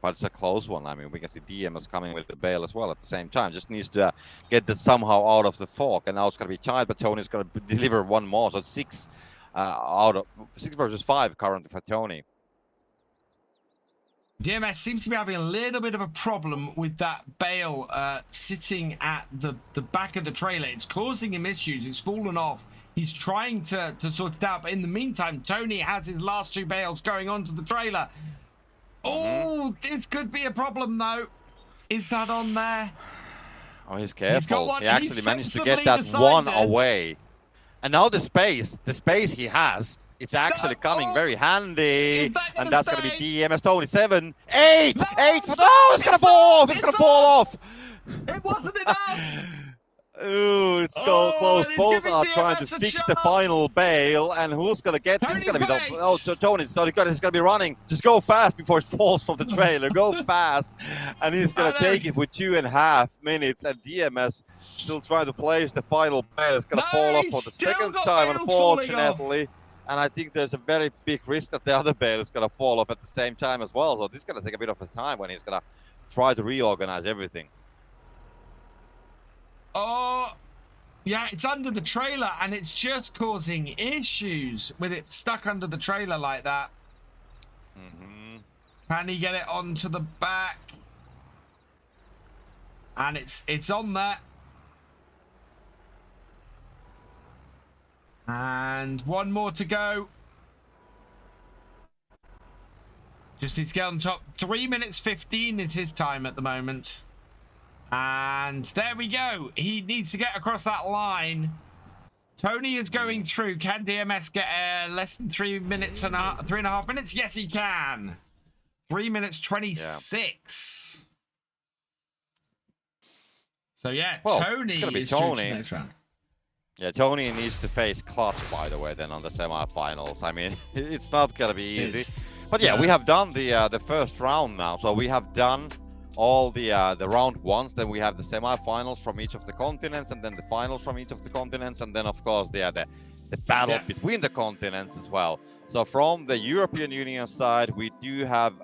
But it's a close one. I mean, we can see DM is coming with the bale as well at the same time. Just needs to get that somehow out of the fork, and now it's gonna be tied. But Tony's gonna deliver 1 more, so it's 6 6 versus 5 currently for Tony. DMS seems to be having a little bit of a problem with that bale sitting at the back of the trailer. It's causing him issues. It's fallen off. He's trying to sort it out. But in the meantime, Tony has his last 2 bales going onto the trailer. Oh, this could be a problem, though. Is that on there? Oh, he's careful. He actually managed to get that 1 away. And now the space he has It's actually No, coming oh, very handy. is that gonna And that's going to be stay? DMS Tony 7. 8! No, 8! it's No, not, it's going to it's fall off! not, It's going it's to fall off. off! It wasn't enough. Ooh, it's Oh, close. and it's Both giving are trying to DMS a fix the chance. final Bale, and who's gonna get this? Tony Is gonna be the Bate. oh, Tony. Tony is gonna be running. Just go fast before it falls from the trailer. Go fast, and he's gonna take it with 2.5 minutes. And DMS still trying to place the final Bale. It's gonna No, fall off he's for the still second got time, Bales falling unfortunately. And I think there's a very big risk that the other Bale is gonna fall off at the same time as well. So this is gonna take a bit of a time when he's gonna try to reorganize everything. Oh, yeah, it's under the trailer, and it's just causing issues with it stuck under the trailer like that. Can he get it onto the back? And it's on there. And one more to go. Just needs to get on top. 3 minutes 15 is his time at the moment. And there we go. He needs to get across that line. Tony is going through. Can DMS get less than 3 minutes and 3.5 minutes? Yes, he can. 3 minutes 26. Yeah. So yeah, well, Tony it's gonna be is through to Tony. the next round. Yeah, Tony needs to face Clutch, by the way, then on the semifinals. I mean, it's not gonna be easy. But yeah, we have done the first round now. So we have done all the round ones, then we have the semifinals from each of the continents, and then the finals from each of the continents, and then of course the battle between the continents as well. So from the European Union side, we do have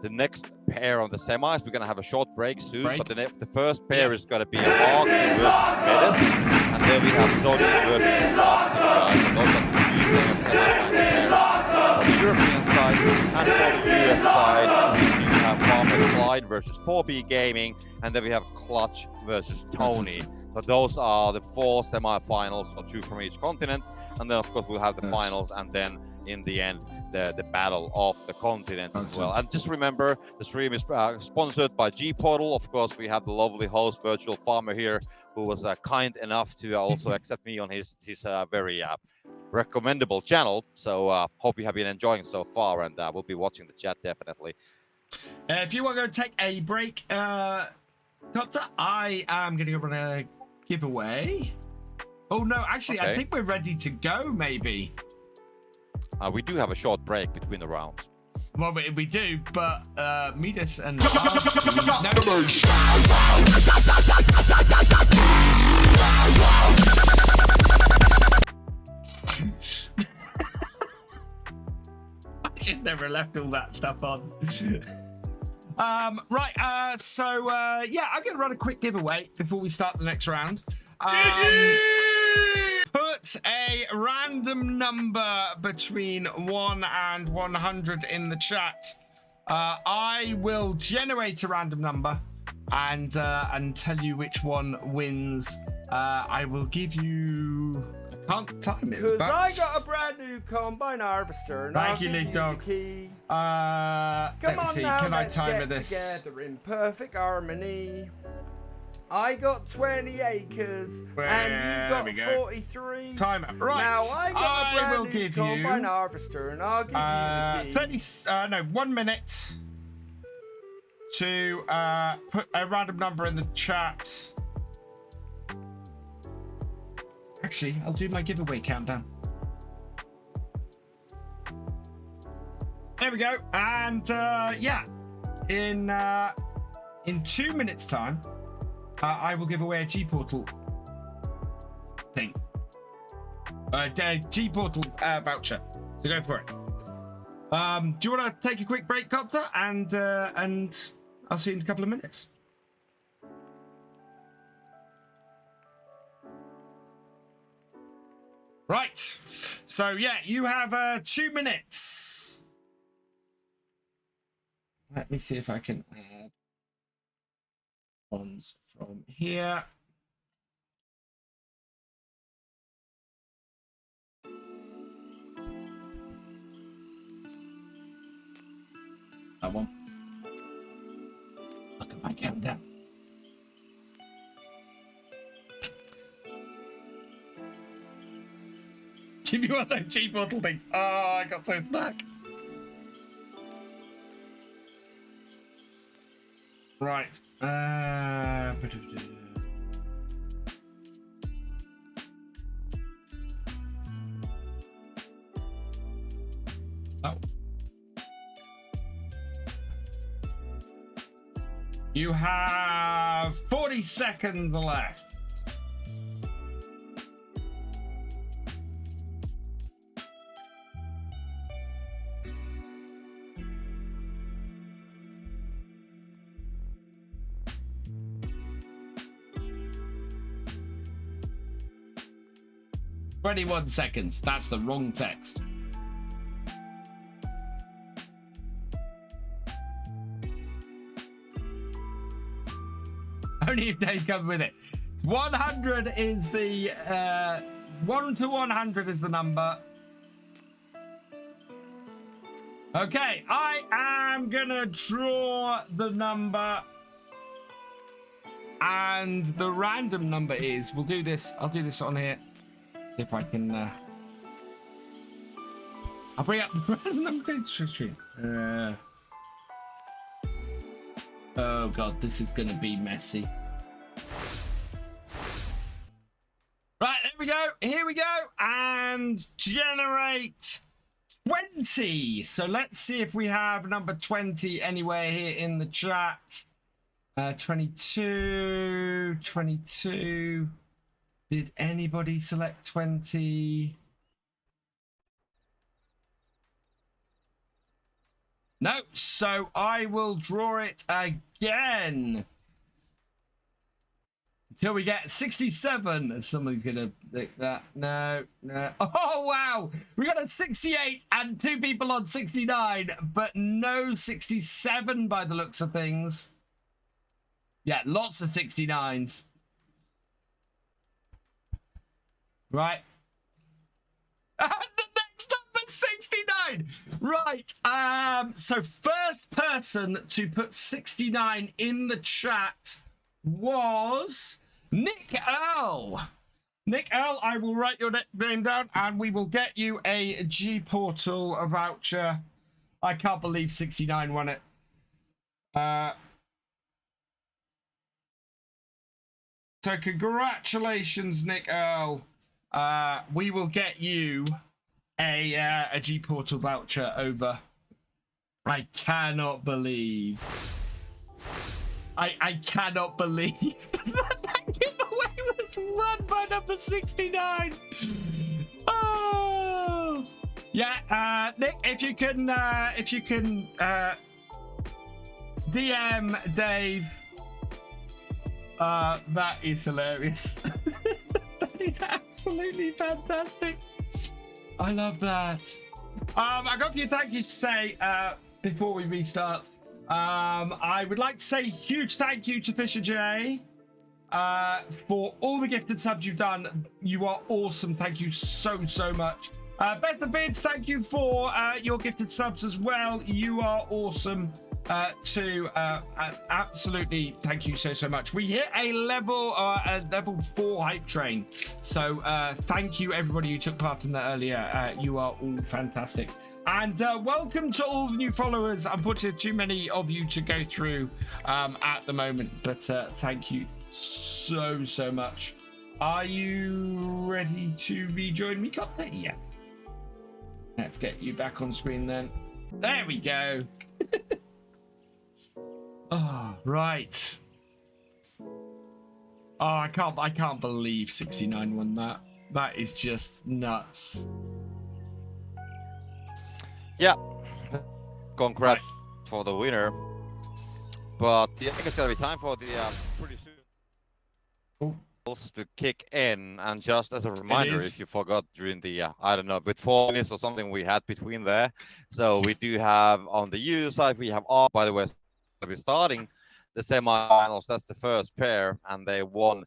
the next pair on the semis. We're gonna have a short break soon, but the first pair is gonna be Arxen versus Medes, and then we have Zodi versus Foxy, guys. And those are the two semifinal pairs for the European side, and for the US side, we do have FarmCatGR versus 4B Gaming, and then we have Clutch versus Tony. So those are the 4 semi-finals, so 2 from each continent, and then of course we'll have the finals, and then in the end the battle of the continents as well. And just remember, the stream is sponsored by GPORTAL. Of course, we have the lovely host, Virtual Farmer here, who was kind enough to also accept me on his very recommendable channel. So hope you have been enjoying so far, and we'll be watching the chat definitely. If you want to go take a break, Copter, I am going to go run a giveaway. Oh, no, actually, I think we're ready to go, maybe. We do have a short break between the rounds. Well, we do, but Midas and... I should never left all that stuff on. Right, so yeah, I'm going to run a quick giveaway before we start the next round. Put a random number between 1 and 100 in the chat. I will generate a random number and tell you which one wins. I will give you... I can't time it. Because I got a brand new combine harvester. And Thank you, I'll give Lead Dog. the key. Let's on see. now, Can I let's timer get this? together in perfect harmony. I got 20 acres and you got 43. Timer. Right. Now I got a brand new give combine you harvester and I'll give you the key. 1 minute to put a random number in the chat. Actually, I'll do my giveaway countdown. There we go. And yeah, in 2 minutes time, I will give away a GPORTAL thing. GPORTAL voucher. So go for it. Do you want to take a quick break, Copter? And I'll see you in a couple of minutes. Right. So yeah, you have 2 minutes. Let me see if I can add ones from here. That one. Look at my countdown. Give me one of those GPORTAL things. Oh, I got so stuck. Right. Oh. You have 40 seconds left. "21 seconds. That's the wrong text. Only if Dave comes with it. 100 is the 1 to 100 is the number. Okay, I am gonna draw the number, and the random number is. We'll do this. I'll do this on here. If I can. I'll bring up the random number to stream. Oh god, this is gonna be messy. Right, there we go. Here we go. And generate 20. So let's see if we have number 20 anywhere here in the chat. 22. Did anybody select 20? No, so I will draw it again until we get 67. Somebody's gonna pick that. No. Oh wow, we got a 68 and 2 people on 69, but no 67 by the looks of things. Yeah, lots of 69s. Right. And the next number 69. Right. So first person to put 69 in the chat was Nick Earl. Nick Earl, I will write your name down and we will get you a GPORTAL voucher. I can't believe 69 won it. So congratulations, Nick Earl. We will get you a GPORTAL voucher over. I cannot believe. I cannot believe that giveaway was won by number 69. Oh, yeah. Nick, if you can DM Dave. That is hilarious. That is absolutely fantastic. I love that. I got a few thank yous to say before we restart. I would like to say huge thank you to Thefisherj for all the gifted subs you've done. You are awesome. Thank you so much. Best of Bids, thank you for your gifted subs as well. You are awesome. Absolutely thank you so much. We hit a level 4 hype train, so thank you everybody who took part in that earlier. You are all fantastic, and welcome to all the new followers. Unfortunately, too many of you to go through at the moment, but thank you so much. Are you ready to rejoin me, Copter? Yes. Let's get you back on screen then. There we go. Oh, right. Oh, I can't believe 69 won that. That is just nuts. Yeah. Congrats for the winner. But I think it's gonna be time for the pretty soon to kick in. And just as a reminder, if you forgot during the I don't know, with 4 minutes or something we had between there. So we do have on the user side, we have all, by the way, be starting the semi-finals. That's the first pair, and they won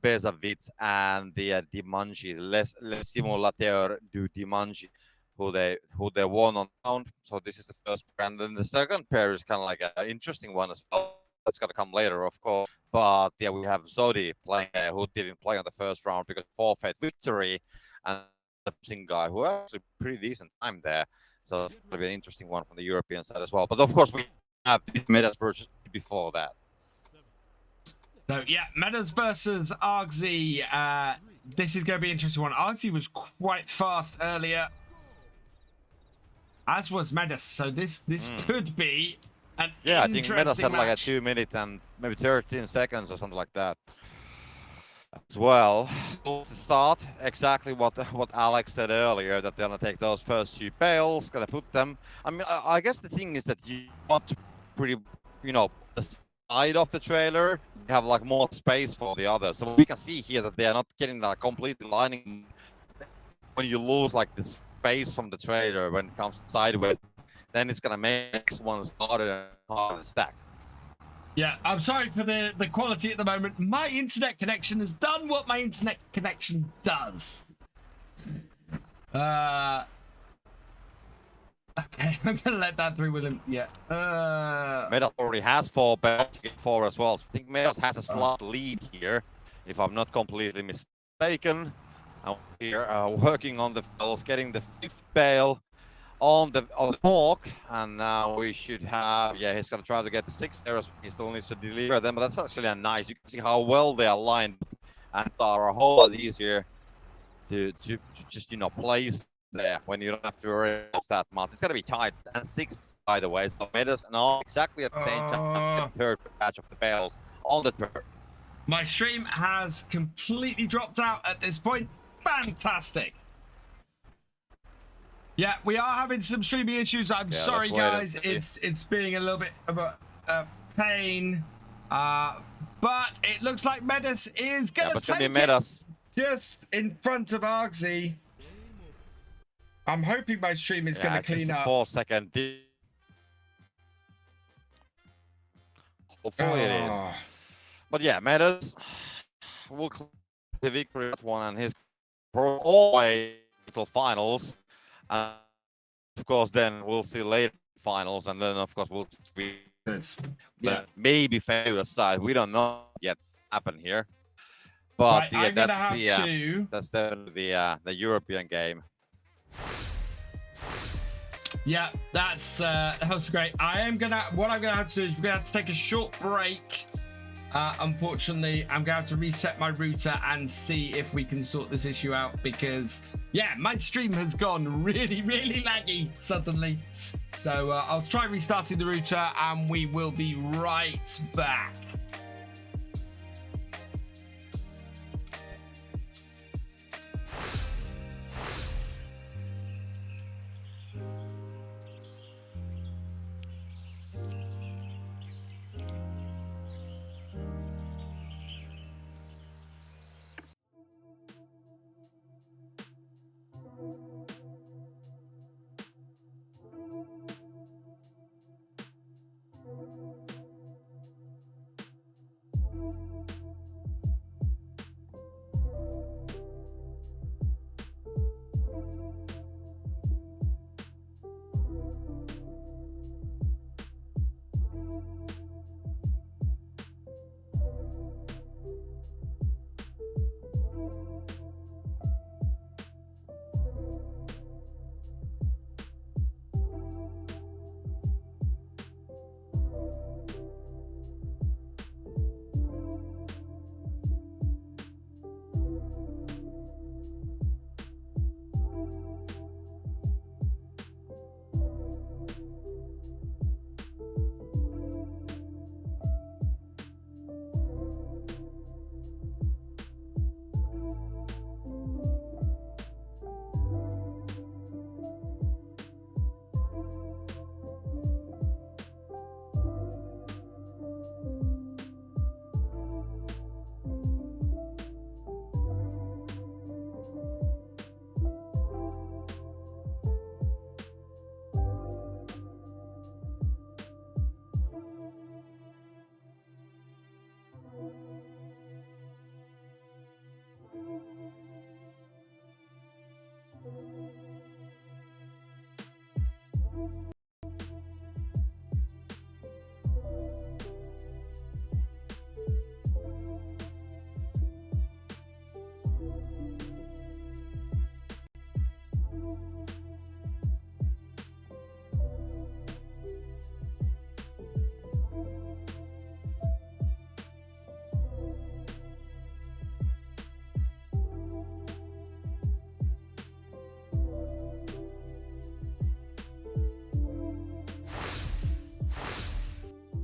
Pesavitz and the Dimanji, Les Simulateurs du Dimanji, who they won on round. So this is the first pair, and then the second pair is kind of like an interesting one as well. That's gonna come later, of course. But yeah, we have Zodi playing, who didn't play on the first round because forfeit victory, and the Fishing guy, who actually pretty decent time there. So it's going to be an interesting one from the European side as well. But of course, we have the Metas versus before that. So yeah, Metas versus Argsy. This is going to be an interesting one. Argsy was quite fast earlier, as was Metas. So this could be an I think interesting Metas had like a match. 2 minute and maybe 13 seconds or something like that. As well, to start exactly what Alex said earlier, that they're gonna take those first 2 bales, gonna put them. I mean, I guess the thing is that you want to pretty, the side of the trailer, you have like more space for the others. So we can see here that they are not getting that completely lining. When you lose like the space from the trailer when it comes sideways, then it's gonna make next one harder and harder to stack. Yeah, I'm sorry for the quality at the moment. My internet connection has done what my internet connection does. Okay, I'm gonna let that through, William. Yeah. Metas already has 4 belts to get 4 as well. So I think Metas has a slight lead here, if I'm not completely mistaken. And we're working on the bells, getting the 5th bale on the hawk, and now we should have, he's gonna try to get the 6 there. He still needs to deliver them, but that's actually a nice. You can see how well they are lined and are a whole lot easier to just place there when you don't have to worry about that much. It's gonna be tight, and 6 by the way. So Metas now exactly at the same time, the 3rd batch of the bales on the turn. My stream has completely dropped out at this point. Fantastic. Yeah, we are having some streaming issues. I'm sorry, guys. It's being a little bit of a pain. But it looks like Metas is going to take it just in front of Argsy. I'm hoping my stream is going to clean up. 4-second. Hopefully it is. But yeah, Metas will claim the victory at one, and his all the way until finals. Of course, then we'll see later finals, and then of course we'll see maybe fail aside. We don't know yet happen here, but right, that's the European game. Yeah, that was great. What I'm gonna have to do is we're gonna have to take a short break. Unfortunately, I'm going to have to reset my router and see if we can sort this issue out, because my stream has gone really laggy suddenly. So I'll try restarting the router and we will be right back.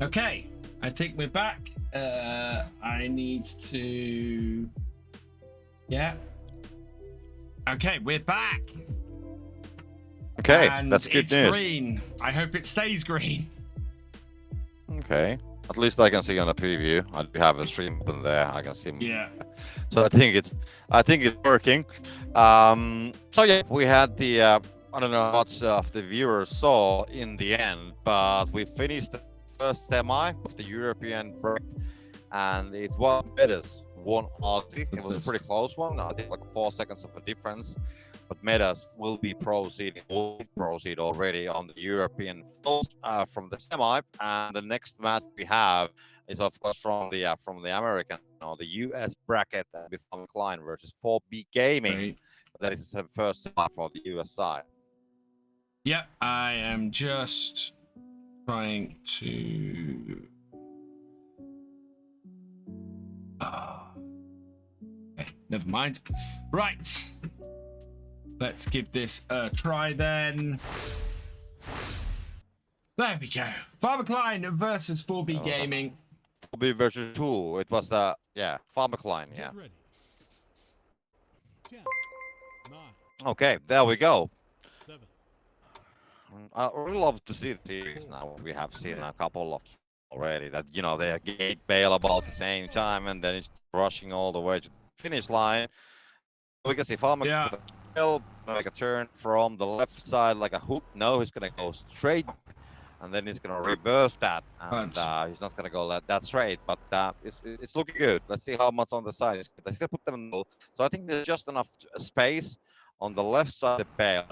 Okay, I think we're back. I need to... Yeah. Okay, we're back. Okay, And that's good it's news. green. I hope it stays green. Okay, at least I can see on the preview. I do have a stream button there. I can see. Yeah. So I think it's working. So yeah, we had the I don't know how much of the viewers saw in the end, but we finished the first semi of the European bracket, and it was Metas won Aussie. It was a pretty close one. I think like 4 seconds of a difference. But Metas will be proceed already on the European finals from the semi, and the next match we have is of course from the American or the US bracket, before Klein versus 4B Gaming. Right. That is the first semi for the US side. Yep, I am just trying to... Okay, never mind. Right. Let's give this a try then. There we go. FarmCatGR versus 4B Gaming. 4B versus 2. It was FarmCatGR, yeah. Get ready. 10, 9, Okay, there we go. 7. I really love to see the series now. We have seen a couple of already that, you know, they gate Bale about the same time and then it's rushing all the way to the finish line. We can see FarmCatGR make a turn from the left side like a hook. No, he's gonna go straight and then he's gonna reverse that, and he's not gonna go that straight, but it's looking good. Let's see how much on the side he's gonna put them in the middle. So I think there's just enough space on the left side of the Bale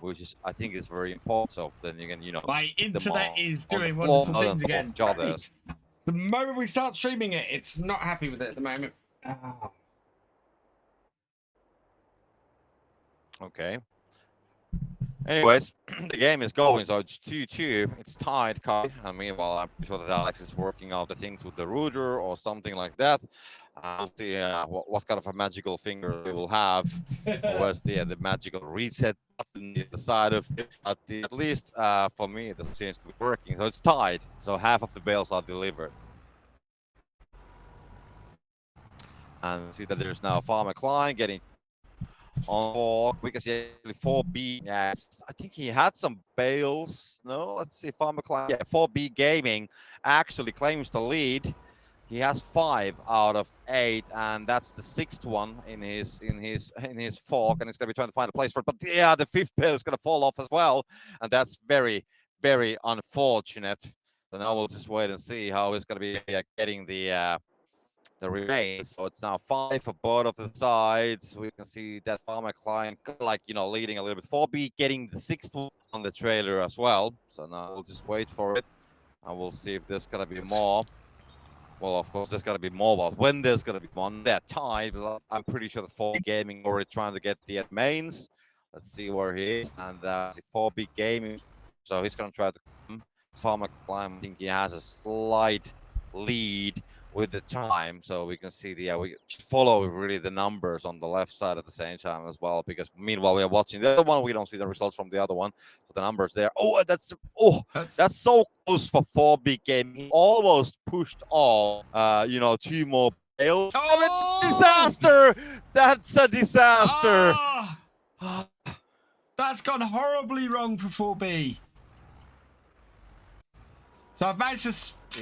which is, I think, is very important. So then you can, you know, My internet is doing on the floor wonderful things again. Others. The moment we start streaming it, it's not happy with it at the moment. Okay. Anyways, the game is going, so it's 2-2. It's tied, Kai. And meanwhile, I'm sure that Alex is working out the things with the router or something like that. We'll see what kind of a magical finger we will have. Where's the magical reset button on the side of it? At least for me, it seems to be working. So it's tied. So half of the bales are delivered. And see that there's now FarmCatGR getting on 4. We can see 4B. Yes, I think he had some bales. No, let's see. FarmCatGR. Yeah, 4B Gaming actually claims the lead. He has 5 out of 8, and that's the 6th one in his fork, and he's gonna be trying to find a place for it. But yeah, the 5th bale is gonna fall off as well, and that's very, very unfortunate. So now we'll just wait and see how he's gonna be getting the remains. So it's now 5 for both of the sides. We can see that FarmCatGR like, you know, leading a little bit. 4B getting the 6th one on the trailer as well. So now we'll just wait for it, and we'll see if there's gonna be more. Well, of course, there's got to be more. But when there's going to be one, they're tied. But I'm pretty sure that 4B Gaming already trying to get the mains. Let's see where he is. And 4B Gaming, so he's going to try to come. FarmCatGR, I think he has a slight lead with the time, so we can see we follow really the numbers on the left side at the same time as well, because meanwhile we are watching the other one, we don't see the results from the other one, so the numbers there. That's so close for 4B Gaming. He almost pushed all 2 more bales. Disaster! That's a disaster. That's gone horribly wrong for 4B. So I've managed to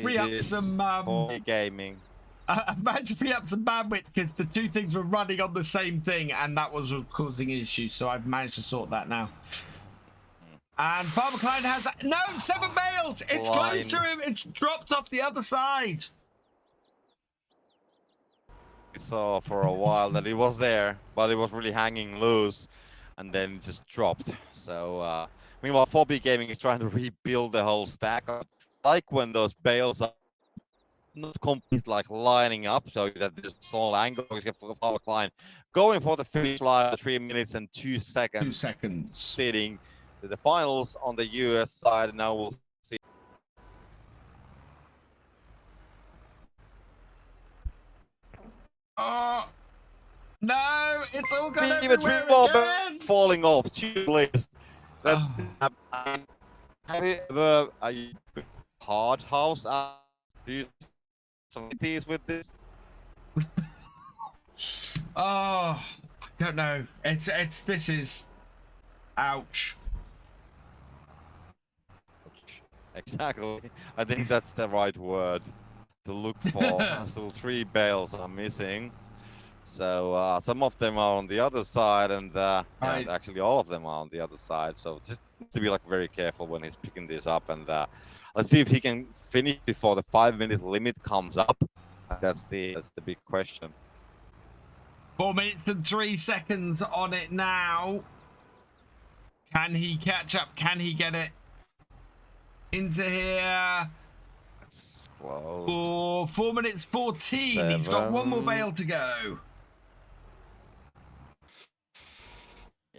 free up some 4B Gaming. I've managed to free up some bandwidth because the 2 things were running on the same thing, and that was causing issues. So I've managed to sort that now. And FarmCatGR has 7 bales. It's close to him. It's dropped off the other side. We saw for a while that he was there, but he was really hanging loose, and then it just dropped. So meanwhile, 4B Gaming is trying to rebuild the whole stack up. Like when those bales are not complete, like lining up, so that there's a small angle. FarmCatGR going for the finish line, 3 minutes and 2 seconds. 2 seconds. Sitting to the finals on the US side. Now we'll see. Oh no! It's all gone Even everywhere 3 more again. falling off. 2 list. That's. Have you ever hard house. Do you some teas with this? Oh, I don't know. This is, ouch. Exactly. I think that's the right word to look for. Still 3 bales are missing. So some of them are on the other side, and yeah, actually all of them are on the other side. So just to be like very careful when he's picking this up, and let's see if he can finish before the 5-minute limit comes up. That's the big question. 4 minutes and 3 seconds on it now. Can he catch up? Can he get it into here? That's close. 4 minutes 14. 7. He's got 1 more bale to go.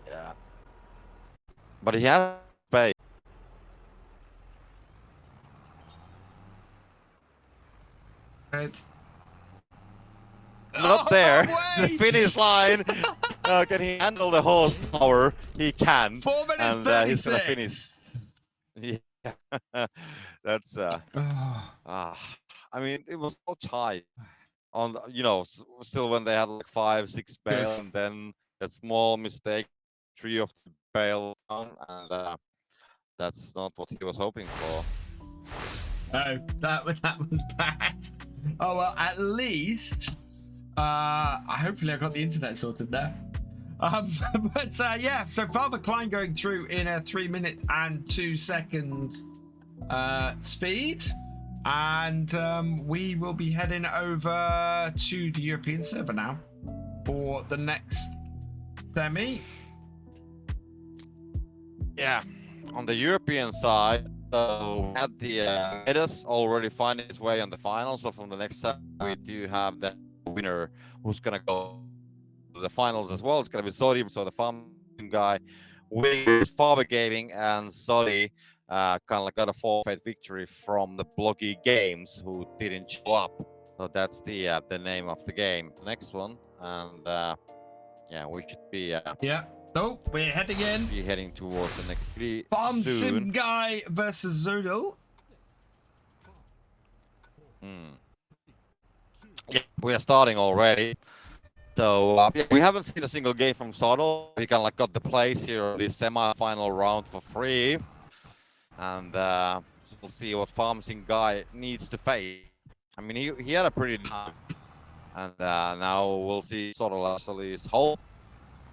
Yeah. But he has space. Right. Not there. Way. The finish line. Can he handle the horsepower? He can. 4 minutes and 36. He's gonna finish. Yeah. That's I mean, it was so tight on, you know, still when they had like 5, 6 bales, Yes. and then that small mistake, 3 of the bale down, and that's not what he was hoping for. No, that was bad. Oh well, at least hopefully I got the internet sorted there. But yeah, so Father Klein going through in a 3 minute and 2 second speed, and we will be heading over to the European server now for the next semi. Yeah, on the European side, so we had the Medas already finding his way on the final. So from the next time, we do have the winner who's gonna go to the finals as well. It's gonna be Sodi, so the farm guy winning Father Gaming, and Sodi kind of like got a forfeit victory from the Blocky Games, who didn't show up. So that's the name of the game. Next one, and yeah, we should be Yeah. Oh, we're heading in. be heading towards the next pretty Farm soon. Sim Guy versus Zodal. Yeah, we are starting already. So yeah, we haven't seen a single game from Zodal. We kind of like got the place here, this semi-final round for free, and we'll see what Farm Sim Guy needs to face. I mean, he had a pretty time, and now we'll see Zodal actually his whole.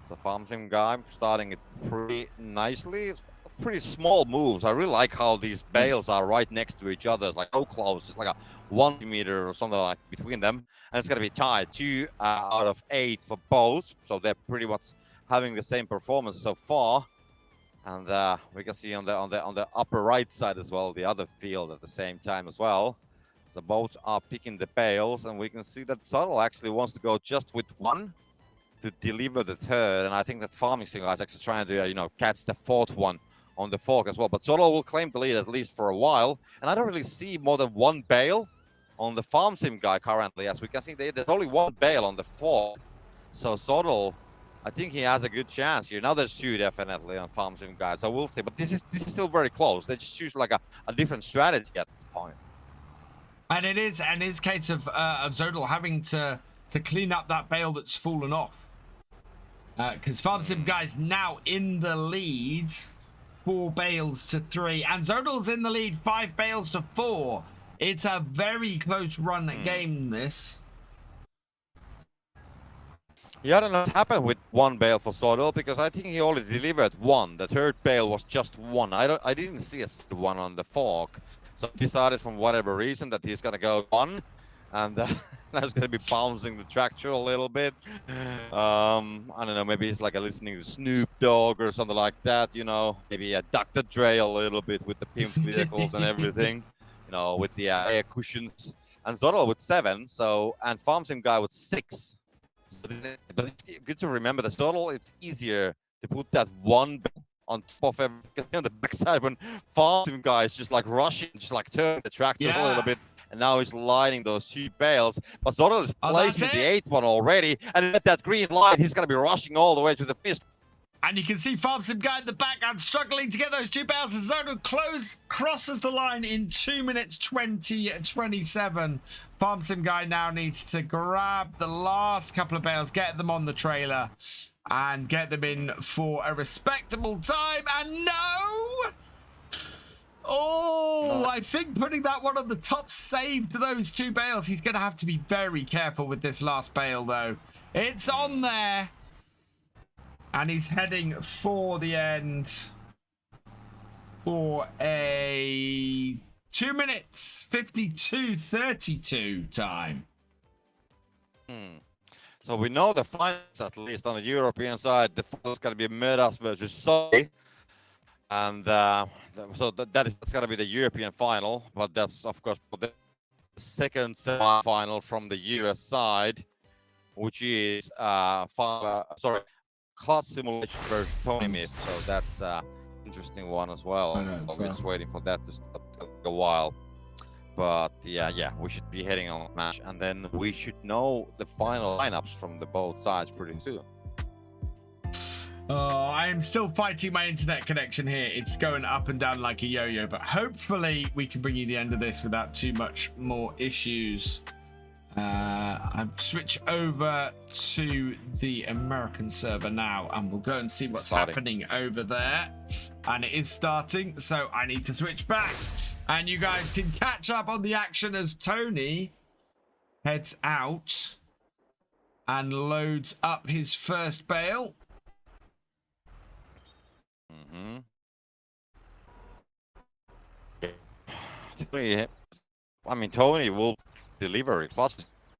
So Farm Sim Guy starting it pretty nicely. It's pretty small moves. I really like how these bales are right next to each other. It's like so close. It's like a 1 meter or something like between them, and it's gonna be tied 2 out of 8 for both. So they're pretty much having the same performance so far. And we can see on the upper right side as well the other field at the same time as well. So both are picking the bales, and we can see that Zodal actually wants to go just with 1 to deliver the 3rd, and I think that Farming Sim Guy is actually trying to, you know, catch the 4th one on the fork as well. But Zodal will claim the lead at least for a while, and I don't really see more than 1 bale on the Farm Sim Guy currently. As we can see, there's only 1 bale on the fork. So Zodal, I think he has a good chance here. Now there's 2 definitely on Farm Sim Guy, so we'll see. But this is still very close. They just choose like a different strategy at this point. And it is a case of Zodal having to clean up that bale that's fallen off. Because Farm Sim Guy's now in the lead, 4 bales to 3, and Zodal's in the lead, 5 bales to 4. It's a very close run game, this. Yeah, I don't know what happened with 1 bale for Zodal, because I think he only delivered 1. The 3rd bale was just 1. I didn't see a 1 on the fork, so he decided from whatever reason that he's gonna go 1, and that's gonna be bouncing the tractor a little bit. I don't know, maybe it's like listening to Snoop Dogg or something like that, you know. Maybe a Dr. Dre a little bit with the pimp vehicles and everything, you know, with the air cushions. And Zodal with 7, so, and Farm Sim Guy with 6. But it's good to remember that Zodal, it's easier to put that 1 on top of everything on the backside when Farm Sim Guy is just like rushing, just like turning the tractor a little bit. And now he's lining those 2 bales. But Zodal is placing the 8th one already. And at that green light, he's going to be rushing all the way to the finish. And you can see FarmCatGR guy in the background struggling to get those 2 bales. Zonal crosses the line in 2 minutes 20:27. FarmCatGR guy now needs to grab the last couple of bales, get them on the trailer, and get them in for a respectable time. And no! Oh, I think putting that one on the top saved those 2 bales. He's going to have to be very careful with this last bale, though. It's on there. And he's heading for the end for a 2 minutes 52:32 time. So we know the finals, at least on the European side. The finals going to be Medas versus Soy. And so that's going to be the European final. But that's, of course, the second semi-final from the US side, which is Clutch Simulation versus Tony Myth. So that's interesting one as well. We're just waiting for that to start a while. But yeah, we should be heading on match, and then we should know the final lineups from the both sides pretty soon. Oh, I am still fighting my internet connection here. It's going up and down like a yo-yo, but hopefully we can bring you the end of this without too much more issues. I'll switch over to the American server now, and we'll go and see what's happening over there. And it is starting, so I need to switch back. And you guys can catch up on the action as Tony heads out and loads up his first bale. I mean, Tony will deliver it. Clutch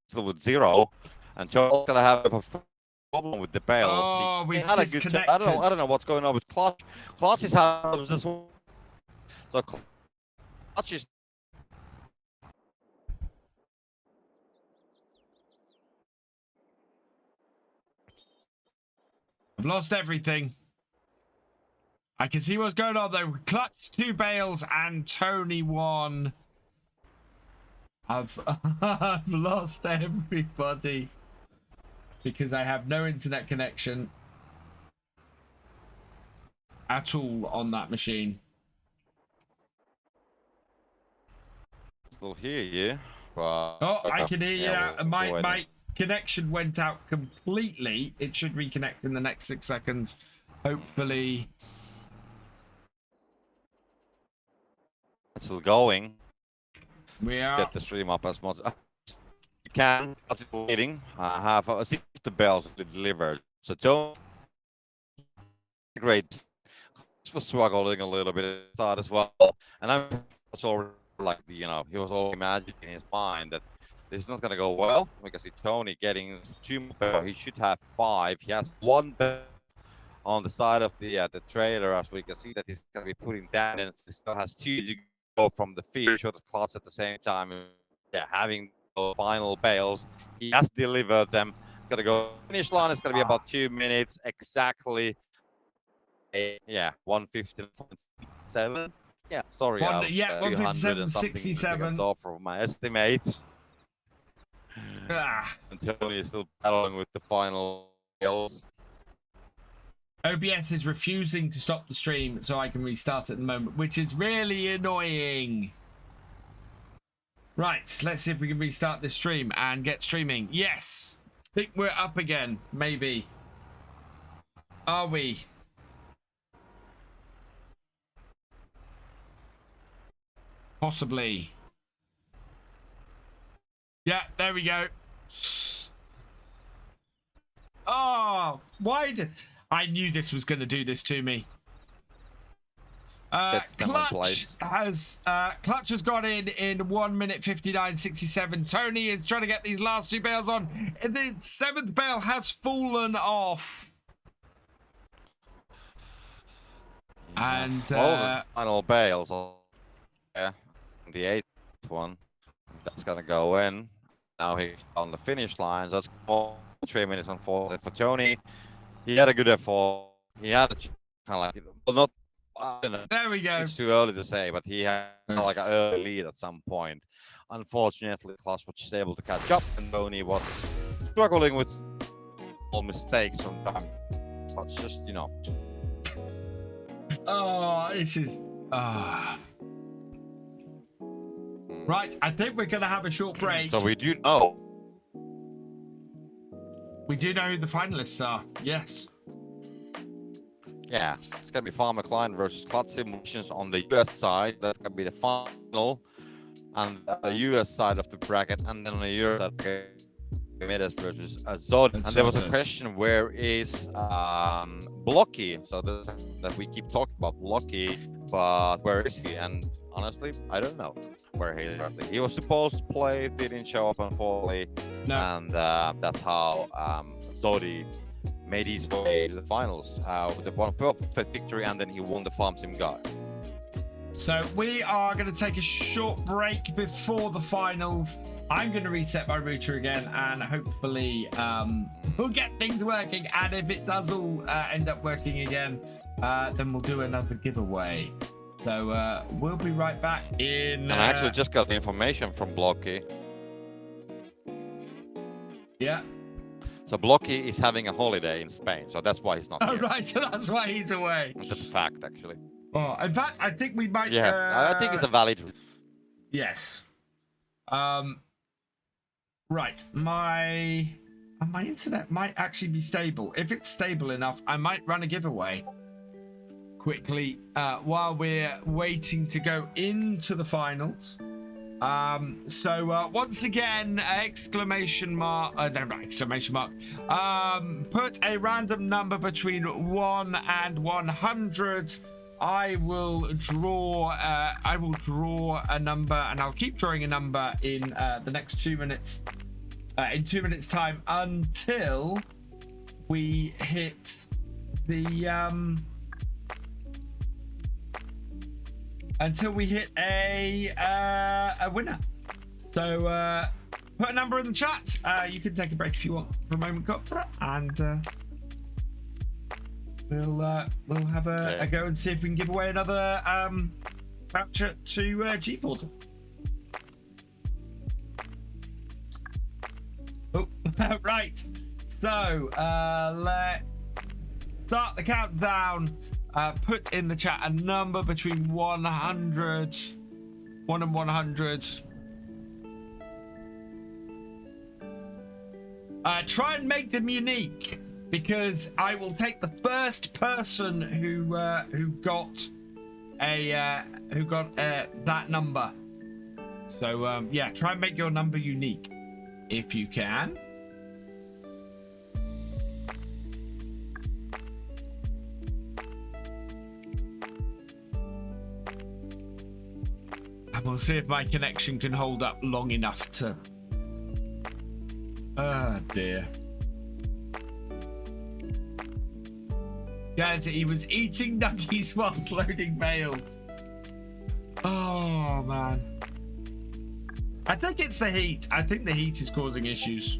still with 0, and Joe's gonna have a problem with the bales. Oh, we had disconnected. a good. I don't know what's going on with Clutch. Clutch is having this one. So Clutch is. I've lost everything. I can see what's going on though. Clutch 2 bales and Tony 1. I've lost everybody because I have no internet connection at all on that machine. Still hear you. But Oh, I can hear you now. We'll My connection went out completely. It should reconnect in the next 6 seconds. Hopefully. Still going. We are. Get the stream up as much as you can. As it's waiting, I have the bells delivered. So don't. Great. Was struggling a little bit at the start as well, and I'm already like he was already imagining in his mind that this is not gonna go well because it's Tony getting 2 more. He should have 5. He has 1 bell on the side of the trailer, as we can see that he's gonna be putting that in. He still has 2 to go from the fish or the Clutch at the same time. Yeah, having the final bales, he has delivered them. Gonna go finish line. It's gonna be about 2 minutes exactly. 1:15.7. Yeah, sorry. 1:57.67 off from my estimate. And Tony is still battling with the final bales. OBS is refusing to stop the stream so I can restart at the moment, which is really annoying. Right, let's see if we can restart this stream and get streaming. Yes, I think we're up again, maybe. Are we? Possibly. Yeah, there we go. Oh, why did... I knew this was going to do this to me. Clutch has gone in 1:59.67. Tony is trying to get these last 2 bales on. And the 7th bale has fallen off. And the final bales. Yeah, the 8th one. That's gonna go in. Now he's on the finish line. So that's 3 minutes and 4 for Tony. He had a good effort. He had a kind of like, well, not. There we go. It's too early to say, but he had like an early lead at some point. Unfortunately, Claus was able to catch up, and Tony was struggling with all mistakes from time It's just, you know. Oh, this is. Right, I think we're going to have a short break. So we do know. We do know who the finalists are. Yes. Yeah, it's gonna be Farmer Klein versus Clot Simulations on the US side. That's gonna be the final, and the US side of the bracket, and then on the Europe side, Medes versus Zod. And there was a question: where is Blocky? So that we keep talking about Blocky, but where is he? And honestly, I don't know where he is. He was supposed to play, didn't show up unfortunately, and that's how Zodi made his way to the finals with the one perfect victory, and then he won the Farm Sim Guy. So we are going to take a short break before the finals. I'm going to reset my router again, and hopefully we'll get things working. And if it does all end up working again, then we'll do another giveaway. So we'll be right back in. And I actually just got the information from Blocky. Yeah. So Blocky is having a holiday in Spain, so that's why he's not here. Oh, right, so that's why he's away. That's a fact, actually. Oh, in fact, I think we might. Yeah, I think it's a valid. Yes. Right, my internet might actually be stable. If it's stable enough, I might run a giveaway quickly while we're waiting to go into the finals. So once again, exclamation mark, no, not exclamation mark, put a random number between 1 and 100. I will draw a number, and I'll keep drawing a number in the next 2 minutes, in 2 minutes time, until we hit the a winner. So put a number in the chat. You can take a break if you want for a moment, Copter, and we'll have a go and see if we can give away another voucher to GPORTAL. Oh, right. So let's start the countdown. Put in the chat a number between 1 and 100. Try and make them unique, because I will take the first person who got that number. So yeah, try and make your number unique if you can. And we'll see if my connection can hold up long enough to... Oh, dear. Guys, he was eating nuggies whilst loading bales. Oh, man. I think it's the heat. I think the heat is causing issues.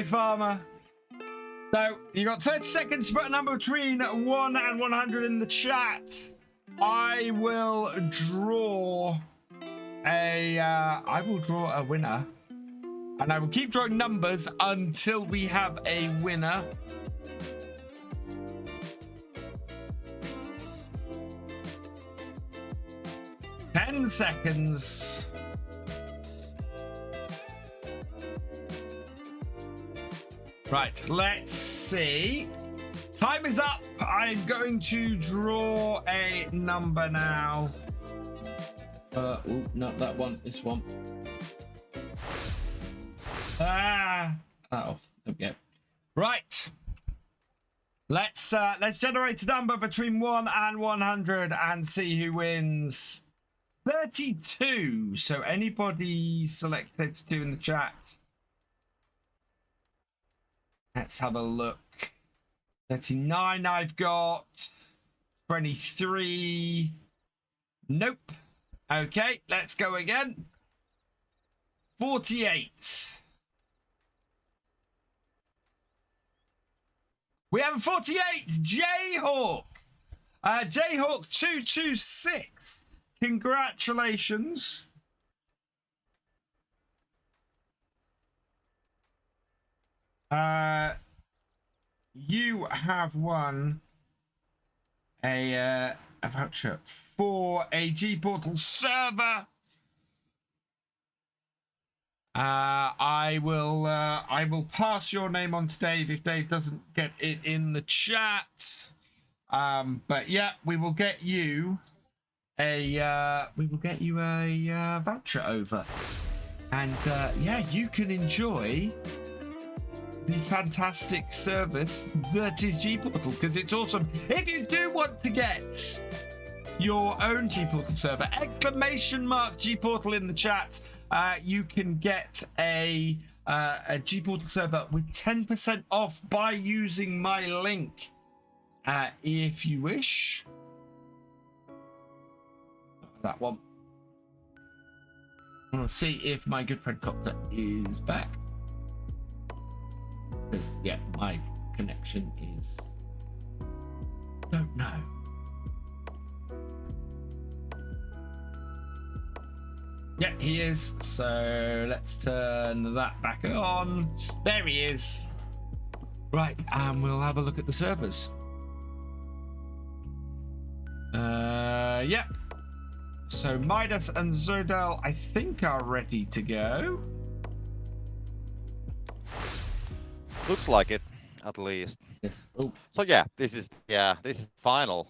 Farmer. So you got 30 seconds to put a number between 1 and 100 in the chat. I will draw a winner, and I will keep drawing numbers until we have a winner. Ten seconds. Right, let's see. Time is up. I'm going to draw a number now. Oh, not that one. This one. That off. There we go. Right. Let's generate a number between 1 and 100 and see who wins. 32. So anybody select 32 in the chat. Let's have a look. 39 I've got. 23. Nope. Okay, let's go again. 48. We have a 48. Jayhawk. Jayhawk 226. Congratulations. You have won a voucher for a GPORTAL server. I will pass your name on to Dave if Dave doesn't get it in the chat. But yeah, we will get you a voucher over, and yeah, you can enjoy the fantastic service that is GPORTAL, because it's awesome. If you do want to get your own GPORTAL server, !GPORTAL in the chat, you can get a GPORTAL server with 10% off by using my link, if you wish. That one. I want to see if my good friend Copter is back. Because, yeah, my connection is... don't know. Yeah, he is. So let's turn that back on. There he is. Right, and we'll have a look at the servers. Yeah. So Midas and Zodal, I think, are ready to go. Looks like it, at least. Yes. Oh. So yeah, this is final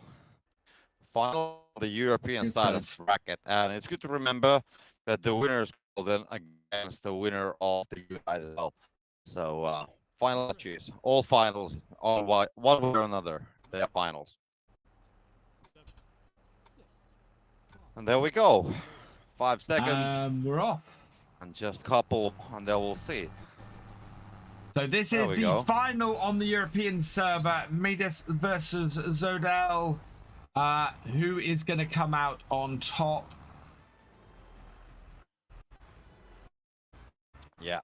of the European side of the bracket, and it's good to remember that the winner is golden against the winner of the United as well. So final matches, all finals, all one way or another, they are finals. And there we go. 5 seconds. We're off. And just a couple, and then we'll see. So this is the final on the European server, Midas versus Zodal. Who is going to come out on top? Yeah.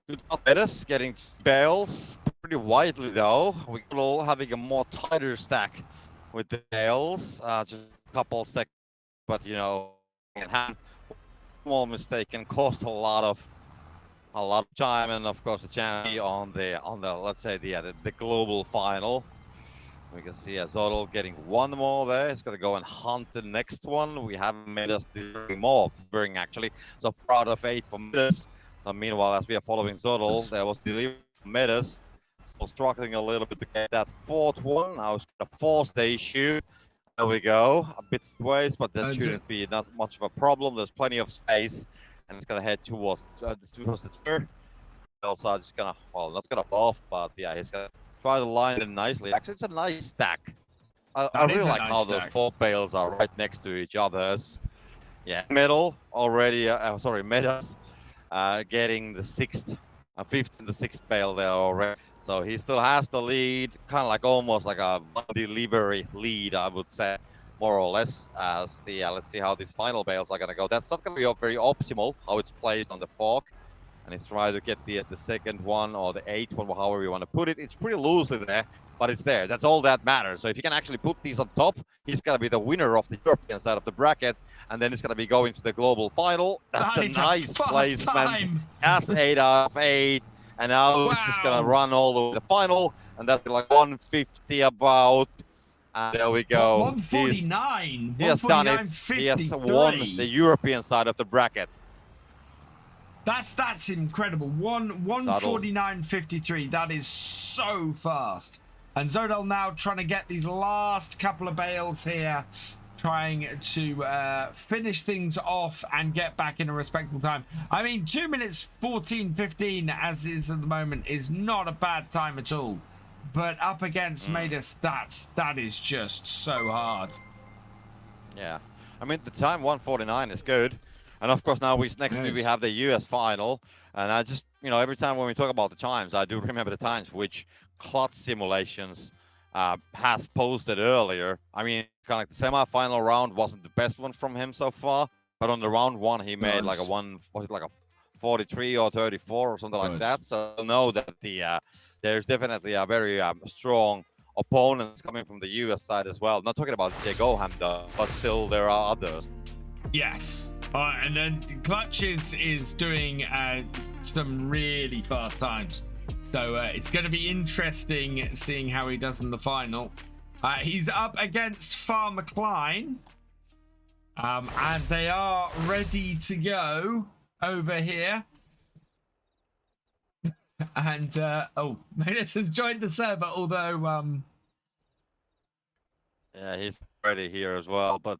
Good job, Midas, getting Bales pretty widely though. We're all having a more tighter stack with the Bales. Just a couple seconds, but you know, small mistake can cost a lot of time, and of course a chance on the let's say the global final. We can see Zodal getting one more there. He's gonna go and hunt the next one. We haven't made us delivering more, actually. So 4 out of 8 for Midas. So meanwhile, as we are following Zodal, there was delivery from Midas. So struggling a little bit to get that 4th one. Now it's gonna force the issue. There we go. A bit ways, but that shouldn't be not much of a problem. There's plenty of space, and it's gonna head towards the turn. Also, just gonna, well, not gonna off, but yeah, he's gonna try to line it nicely. Actually, it's a nice stack. I really like how those 4 bales are right next to each other's. Yeah, middle already. Sorry, Midas getting the 6th, 5th and the 6th bale there already. So he still has the lead, kind of like almost like a delivery lead, I would say, more or less. As the let's see how these final bales are gonna go. That's not gonna be very optimal how it's placed on the fork, and he's trying to get the 2nd one or the 8th one, however you want to put it. It's pretty loosely there, but it's there. That's all that matters. So if you can actually put these on top, he's gonna be the winner of the European side of the bracket, and then he's gonna be going to the global final. That's a nice placement. That's 8 out of 8. And now he's just gonna run all the way to the final, and that's like 150 about. And there we go. 149. He has done it. He has won the European side of the bracket. That's incredible. 149.53. That is so fast. And Zodal now trying to get these last couple of bales here, trying to finish things off and get back in a respectable time. I mean, 2 minutes 14:15 as is at the moment is not a bad time at all. But up against Midas, that is just so hard. Yeah, I mean the time 1:49 is good, and of course now we have the US final, and I just, you know, every time when we talk about the times, I do remember the times which clutch simulations has posted earlier. I mean, kind of like the semi-final round wasn't the best one from him so far, but on the round one he made like a was it like a 43 or 34 or something like that. So I know that there's definitely a very strong opponents coming from the US side as well. Not talking about Goham though, but still there are others. Yes. And then Clutch is doing some really fast times. So it's going to be interesting seeing how he does in the final. He's up against FarmCatGR. And they are ready to go over here. And, oh, Manus has joined the server, although... Yeah, he's ready here as well, but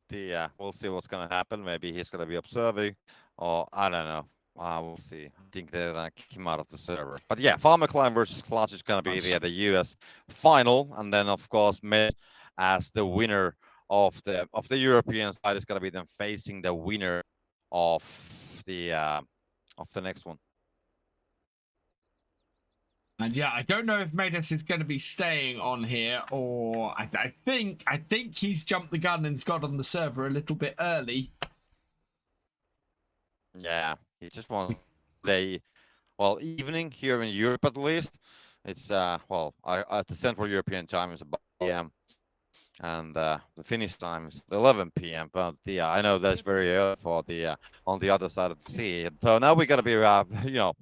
we'll see what's going to happen. Maybe he's going to be observing, or I don't know. We'll see. I think they're going to kick him out of the server. But yeah, FarmCatGR versus Clutch is going to be the US final, and then of course, Med as the winner of the European side is going to be them facing the winner of the next one. And yeah, I don't know if Madis is going to be staying on here, or I think he's jumped the gun and's got on the server a little bit early. Yeah, he just wants to play, well, evening here in Europe at least. It's well, at the Central European time is about PM, and the Finnish time is 11 PM. But I know that's very early for the on the other side of the sea. So now we're gonna be,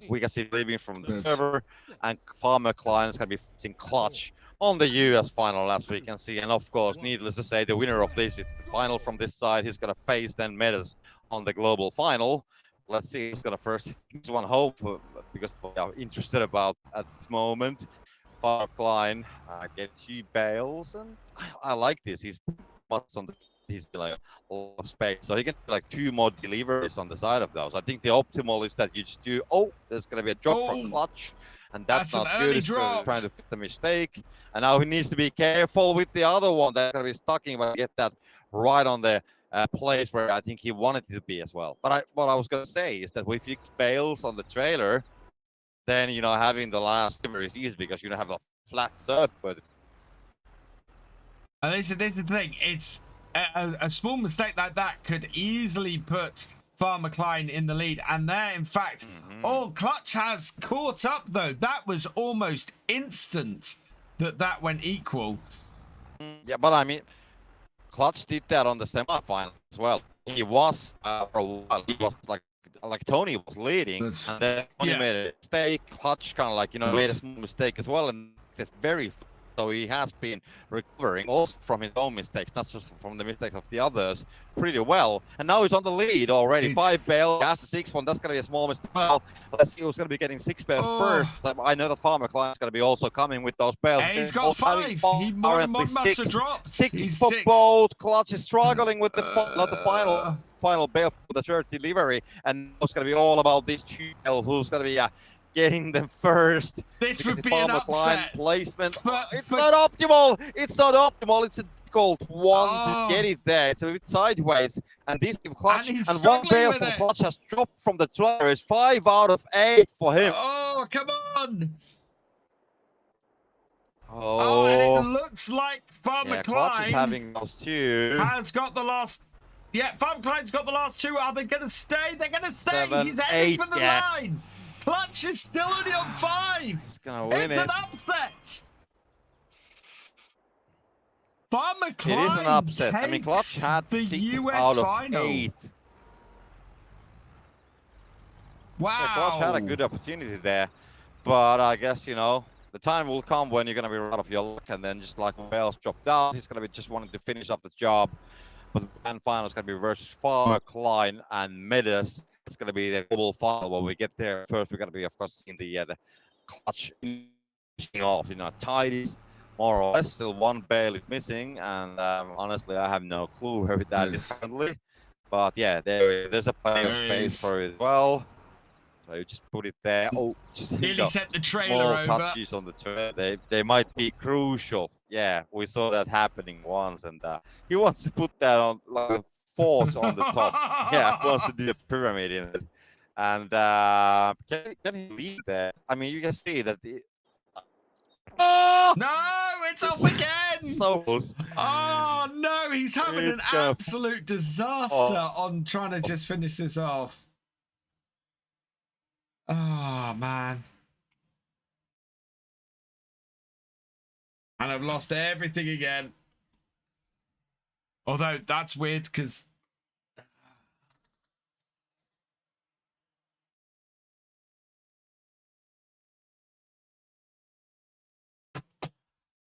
we can see leaving from the server, and FarmCatGR is gonna be facing Clutch on the US final, as we can see. And of course, needless to say, the winner of this, it's the final from this side. He's gonna face then Metas on the global final. Let's see who's gonna first this one home, because we are interested about at this moment. FarmCatGR get 2 bales, and I like this. He's much on he's like a lot of space, so he can do like 2 more deliveries on the side of those. I think the optimal is that you just do. Oh, there's gonna be a drop from Clutch, and that's not good. He's trying to fit the mistake, and now he needs to be careful with the other one that's gonna be stucking, but get that right on the place where I think he wanted it to be as well. But what I was gonna say is that if you bales on the trailer, then having the last delivery is easy because you don't have a flat surface. And this is the thing. It's a small mistake like that could easily put FarmCatGR in the lead. And there, in fact, Clutch has caught up, though. That was almost instant that went equal. Yeah, but I mean, Clutch did that on the semifinal as well. He was, for a while, he was like Tony was leading, and then when he made a mistake, Clutch kind of made a small mistake as well, and it's very. So he has been recovering also from his own mistakes, not just from the mistakes of the others, pretty well. And now he's on the lead already. 5 bales, he has the 6th one. That's going to be a small mistake. Well, let's see who's going to be getting 6 bales first. I know that FarmCatGR is going to be also coming with those bales. And he's got 5. He must have dropped. 6 for both. Clutch is struggling with the final bale for the third delivery. And it's going to be all about these 2 bales. Who's going to be getting them first. This would be an upset. Placement. It's not optimal. It's not optimal. It's a difficult one to get it there. It's a bit sideways. And this Clutch and 1 bale from Clutch has dropped from the trailer. It's 5 out of 8 for him. Oh, come on. Oh, and it looks like FarmCatGR Clutch is having those 2. has got the last. Yeah, FarmCatGR's got the last 2. Are they going to stay? They're going to stay. 7, He's heading 8, for the line. Clutch is still only on 5. He's gonna win it's an upset. FarmCatGR it is an upset. I mean, Clutch had the 6 US out of final. 8. Wow. Yeah, Clutch had a good opportunity there, but I guess the time will come when you're gonna be out of your luck, and then just like Bale's dropped out, he's gonna be just wanting to finish off the job. But the grand final is gonna be versus FarmCatGR and Medas. It's going to be the global final. When we get there, first we're going to be, of course, seeing the Clutch finishing off. Tidies, more or less. Still 1 bale is missing, and honestly, I have no clue where that is currently. But yeah, there's a plenty of space for it as well. So you just put it there. Oh, just nearly set the trailer small over. touches on the trailer. They might be crucial. Yeah, we saw that happening once, and he wants to put that on like a 4 on the top. Yeah, he wants to do a pyramid in it. And can he lead there? I mean, you can see that Oh, No, it's off again. so close. Oh no, he's having an It's gonna- absolute disaster on trying to just finish this off. Oh man. And I've lost everything again. Although that's weird because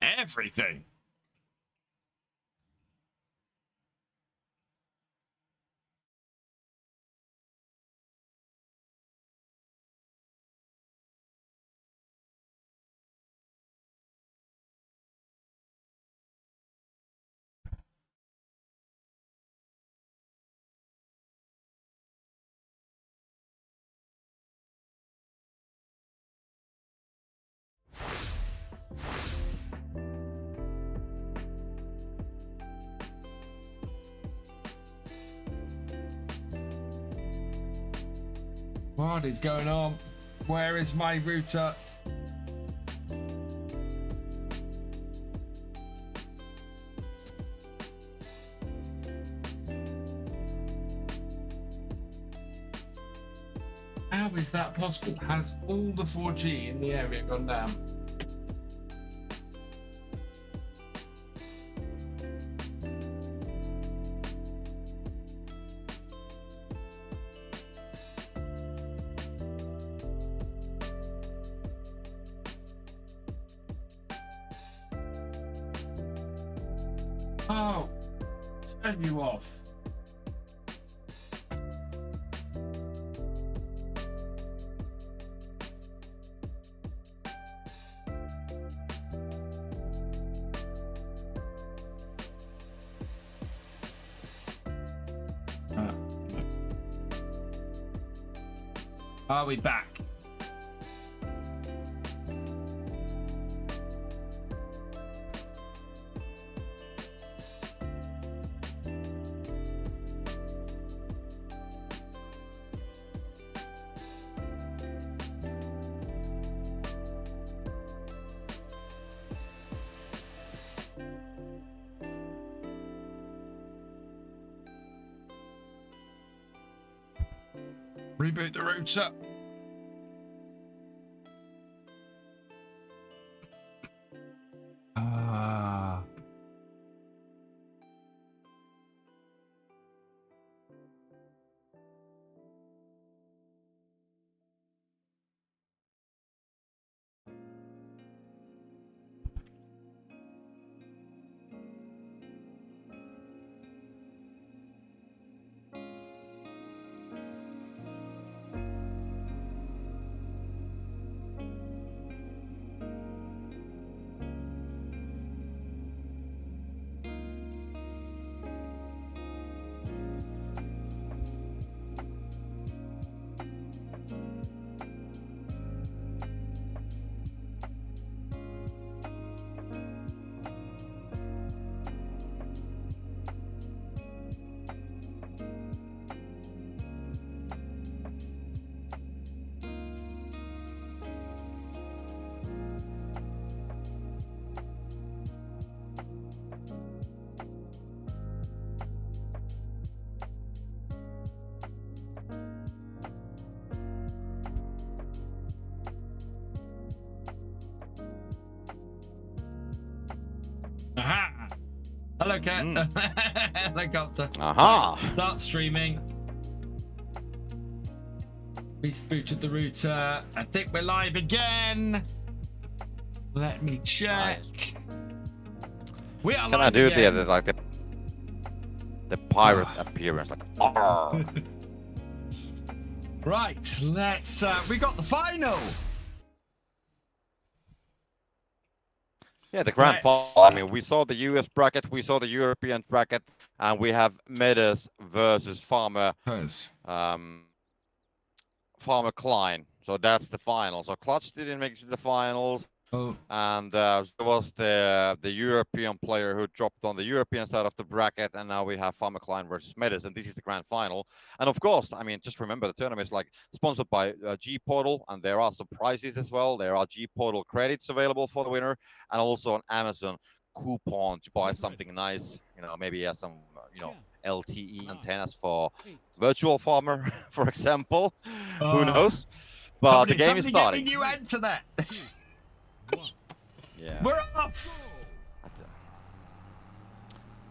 everything. What is going on? Where is my router? How is that possible? Has all the 4G in the area gone down? Oh, turn you off. Are we back? Reboot the router. Ah. Aha! Hello, cat. Helicopter. Aha! Start streaming. We spooted the router. I think we're live again. Let me check. Nice. We are Can I live do again. the pirate appearance like? Arr! Right, let's. We got the final. Yeah, the grand Let's- final. I mean, we saw the US bracket, we saw the European bracket, and we have Metas versus Farmer Farmer Klein. So that's the final. So Clutch didn't make it to the finals. Oh. And there was the European player who dropped on the European side of the bracket, and now we have FarmCatGR versus Medas, and this is the grand final. And of course, I mean, just remember the tournament is like sponsored by GPORTAL, and there are some prizes as well. There are GPORTAL credits available for the winner, and also an Amazon coupon to buy something nice. You know, maybe some LTE antennas for virtual farmer, for example. Who knows? But the game is starting. Get me new internet. Yeah. We're off.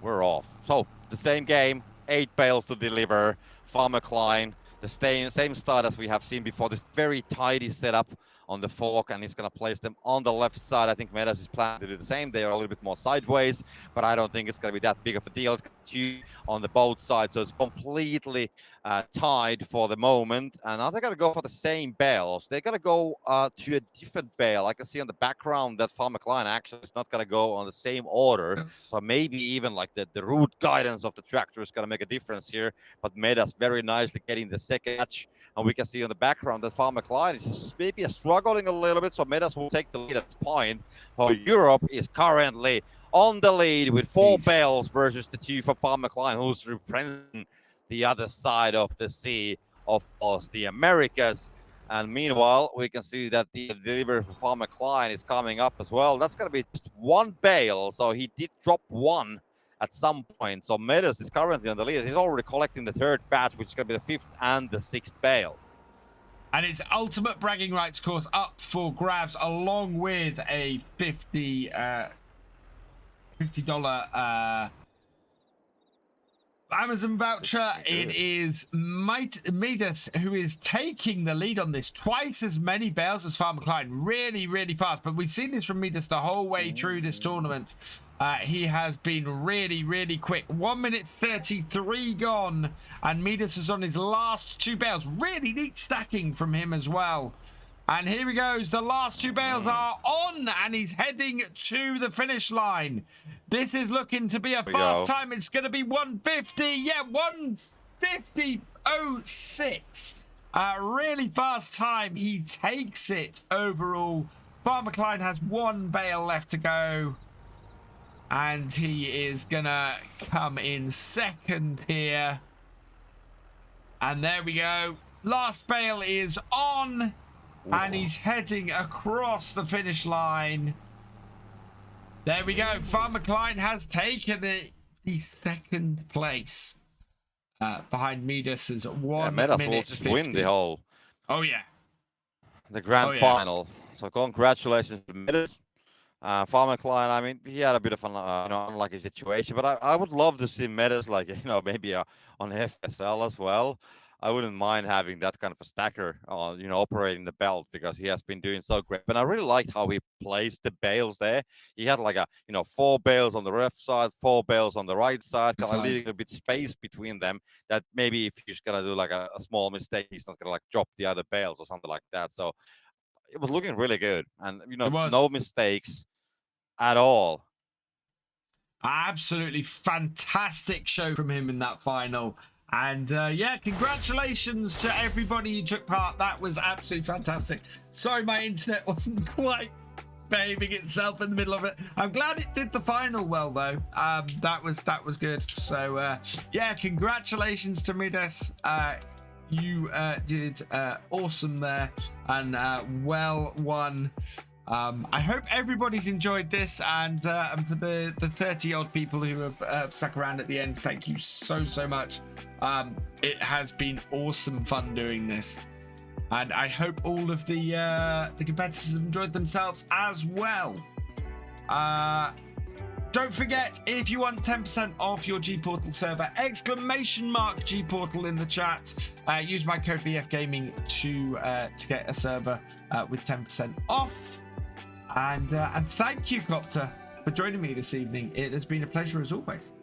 We're off. So the same game, 8 bales to deliver. FarmCatGR, the same start as we have seen before. This very tidy setup on the fork, and he's gonna place them on the left side. I think Medas is planning to do the same. They are a little bit more sideways, but I don't think it's gonna be that big of a deal. It's two on the both sides, so it's completely tied for the moment. And now they're gonna go for the same bales. They're gonna go to a different bale. I can see on the background that FarmCatGR actually is not gonna go on the same order. So maybe even like the route guidance of the tractor is gonna make a difference here. But Medas very nicely getting the second match. And we can see on the background that FarmCatGR is just maybe struggling a little bit, so Medas will take the lead at this point. So Europe is currently on the lead with 4 bales versus the 2 for FarmCatGR, who's representing the other side of the sea, of course, the Americas. And meanwhile, we can see that the delivery for FarmCatGR is coming up as well. That's going to be just 1 bale, so he did drop 1 at some point. So Medas is currently on the lead. He's already collecting the 3rd batch, which is going to be the 5th and the 6th bale. And it's ultimate bragging rights course up for grabs, along with a $50 Amazon voucher. It is Medas who is taking the lead on this. Twice as many bales as FarmCatGR. Really, really fast. But we've seen this from Medas the whole way through this tournament. He has been really, really quick. 1 minute 33 gone. And Medas is on his last 2 bales. Really neat stacking from him as well. And here he goes. The last 2 bales are on, and he's heading to the finish line. This is looking to be a fast time. It's going to be 150. Yeah, 150.06. Really fast time. He takes it overall. FarmCatGR has 1 bale left to go. And he is going to come in second here. And there we go. Last bale is on. And he's heading across the finish line. There we go. FarmCatGR has taken it, the 2nd place behind Medas's 1 Medas minute will just 50. win the whole. Oh yeah. The grand final. So congratulations to Medas. FarmCatGR, I mean, he had a bit of an unlucky situation, but I would love to see Medas like maybe on FSL as well. I wouldn't mind having that kind of a stacker, operating the belt, because he has been doing so great. But I really liked how he placed the bales there. He had like 4 bales on the left side, 4 bales on the right side, kind of leaving a bit space between them. That maybe if you're just gonna do like a small mistake, he's not gonna like drop the other bales or something like that. So it was looking really good, and no mistakes at all. Absolutely fantastic show from him in that final. And yeah, congratulations to everybody who took part. That was absolutely fantastic. Sorry, my internet wasn't quite behaving itself in the middle of it. I'm glad it did the final well, though. That was good. So yeah, congratulations to Medas. You did awesome there, and well won. I hope everybody's enjoyed this, and for the 30-odd people who have stuck around at the end, thank you so much. It has been awesome fun doing this, and I hope all of the competitors have enjoyed themselves as well. Don't forget, if you want 10% off your GPORTAL server, !GPORTAL in the chat. Use my code VFGaming to get a server with 10% off. And thank you, Copter, for joining me this evening. It has been a pleasure as always.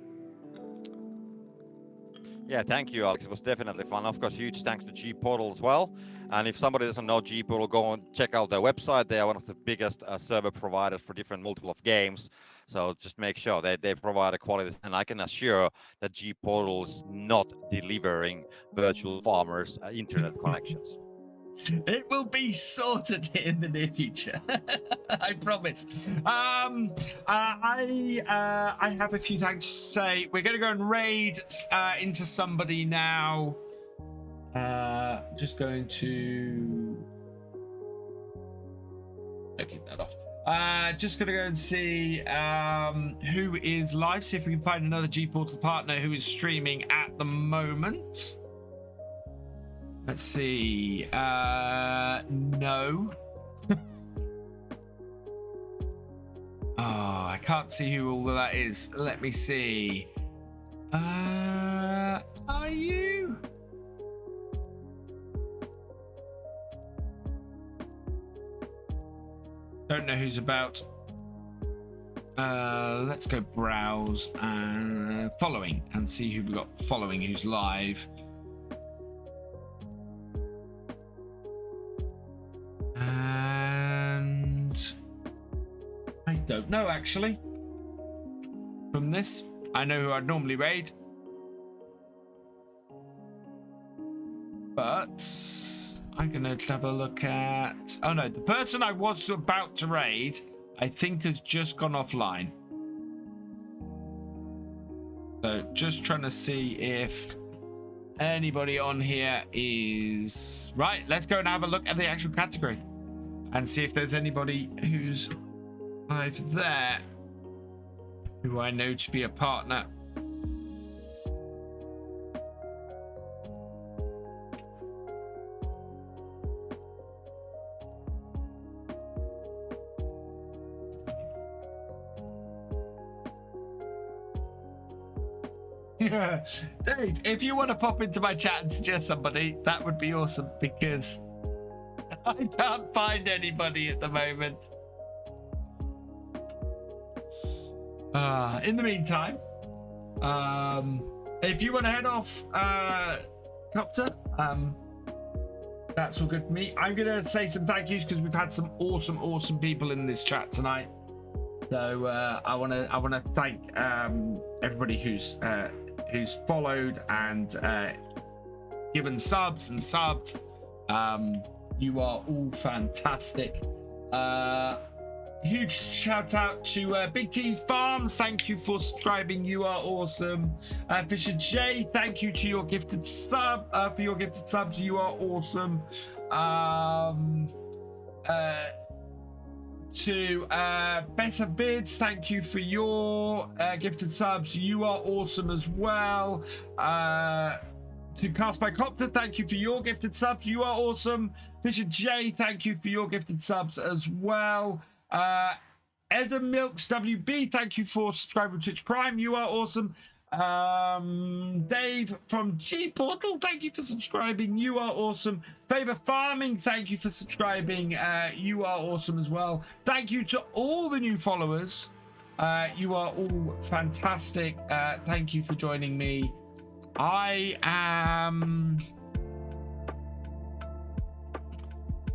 Yeah, thank you, Alex. It was definitely fun. Of course, huge thanks to GPORTAL as well. And if somebody doesn't know GPORTAL, go and check out their website. They are one of the biggest server providers for different multiple of games. So just make sure that they provide a quality. And I can assure that GPORTAL is not delivering virtual farmers internet connections. It will be sorted in the near future. I promise. I have a few things to say. We're going to go and raid into somebody now. Just going to keep that off. Just gonna go and see who is live. See if we can find another GPORTAL partner who is streaming at the moment. Let's see. No. Oh, I can't see who all of that is. Let me see. Are you? Don't know who's about. Let's go browse and following and see who we got following who's live. And I don't know actually. From this, I know who I'd normally raid, but I'm gonna have a look at. Oh no, the person I was about to raid, I think has just gone offline. So just trying to see if anybody on here is right. Let's go and have a look at the actual category and see if there's anybody who's live there who I know to be a partner. Dave, if you want to pop into my chat and suggest somebody, that would be awesome because I can't find anybody at the moment. In the meantime, if you want to head off, Copter, that's all good for me. I'm gonna say some thank yous because we've had some awesome people in this chat tonight. So I wanna thank everybody who's followed and given subs and subbed. You are all fantastic. Huge shout out to Big T Farms. Thank you for subscribing. You are awesome. Thefisherj, thank you to your gifted sub. For your gifted subs, you are awesome. To Better Vids, thank you for your gifted subs. You are awesome as well. To Cast by Copter, thank you for your gifted subs. You are awesome. Thefisherj, thank you for your gifted subs as well. Eden Milks WB, thank you for subscribing to Twitch Prime. You are awesome. Dave from GPORTAL, thank you for subscribing. You are awesome. Faber Farming, thank you for subscribing. You are awesome as well. Thank you to all the new followers. You are all fantastic. Thank you for joining me. I am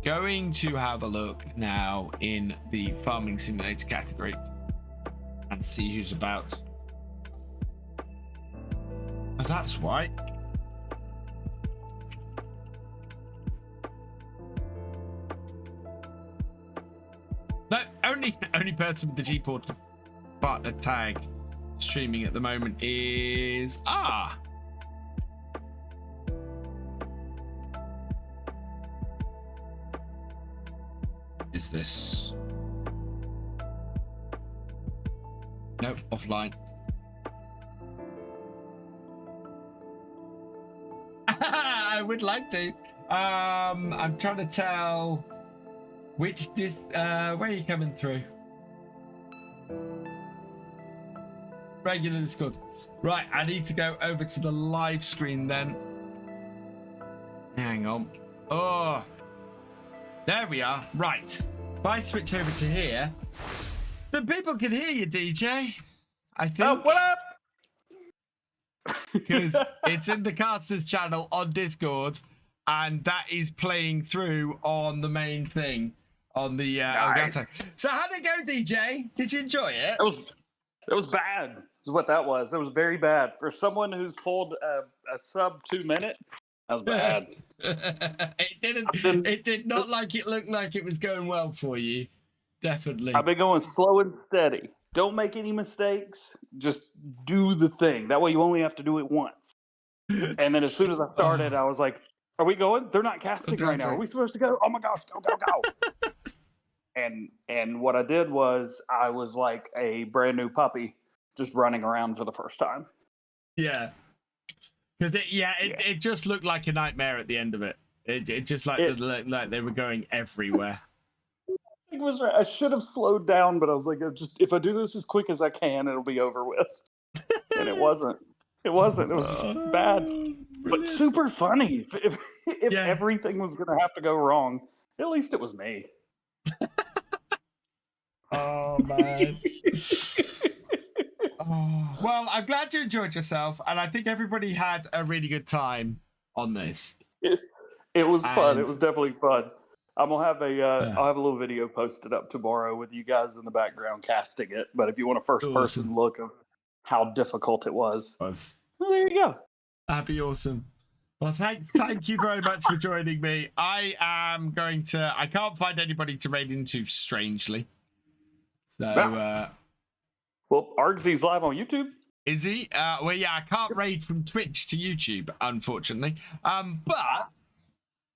going to have a look now in the Farming Simulator category and see who's about. Oh, that's right. No, only person with the GPORTAL partner tag streaming at the moment is Is this? No, offline. I would like to. I'm trying to tell which where are you coming through? Regular Discord. Right, I need to go over to the live screen then. Hang on. Oh, there we are. Right. If I switch over to here, then people can hear you, DJ. I think. Oh, what up? Because it's in the casters channel on Discord, and that is playing through on the main thing on the Nice. Elgato. So how'd it go, DJ? Did you enjoy it? It was bad. Is what that was. It was very bad for someone who's pulled a sub 2 minute. That was bad. It did not like it looked like it was going well for you. Definitely. I've been going slow and steady. Don't make any mistakes. Just do the thing. That way you only have to do it once. And then as soon as I started, I was like, are we going? They're not casting right now. Are we supposed to go? Oh my gosh, go, go, go. And what I did was I was like a brand new puppy just running around for the first time. Yeah. Because it just looked like a nightmare at the end of it. It just like they were going everywhere. It was. I should have slowed down, but I was like, if I do this as quick as I can, it'll be over with. And it wasn't. It wasn't. It was just bad, but super funny. If everything was gonna have to go wrong, at least it was me. Oh man. Oh. Well, I'm glad you enjoyed yourself, and I think everybody had a really good time on this. It was fun. It was definitely fun. I'm gonna have I'll have a little video posted up tomorrow with you guys in the background casting it. But if you want a first-person look of how difficult it was, well, there you go. That'd be awesome. Well, thank you very much for joining me. I can't find anybody to raid into, strangely. So, well, Argsy's live on YouTube. Is he? Well, yeah, I can't raid from Twitch to YouTube, unfortunately. But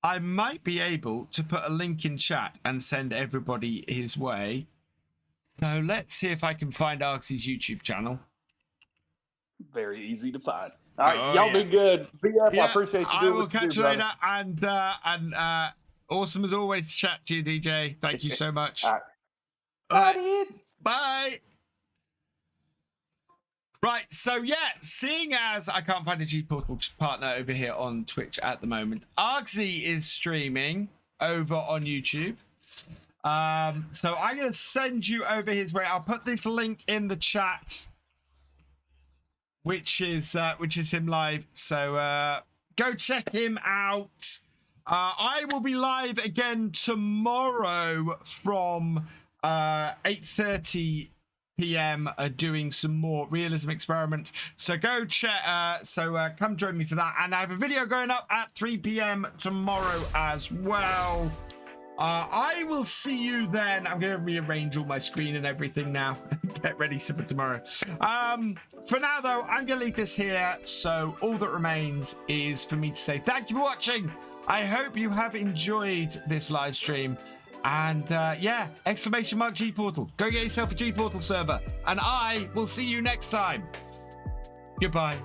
I might be able to put a link in chat and send everybody his way. So let's see if I can find Argsy's YouTube channel. Very easy to find. All right, y'all be good. BF, I appreciate you doing I will catch you later. And awesome as always to chat to you, DJ. Thank you so much. All right. Bye. Right, so yeah, seeing as I can't find a GPORTAL partner over here on Twitch at the moment, Argsy is streaming over on YouTube. So I'm going to send you over his way. I'll put this link in the chat, which is him live. So go check him out. I will be live again tomorrow from 8:30 p.m. Doing some more realism experiment. So go check. Come join me for that. And I have a video going up at 3 p.m. tomorrow as well. I will see you then. I'm going to rearrange all my screen and everything now. Get ready for tomorrow. For now, though, I'm going to leave this here. So all that remains is for me to say thank you for watching. I hope you have enjoyed this live stream. And yeah, !GPORTAL. Go get yourself a GPORTAL server. And I will see you next time. Goodbye.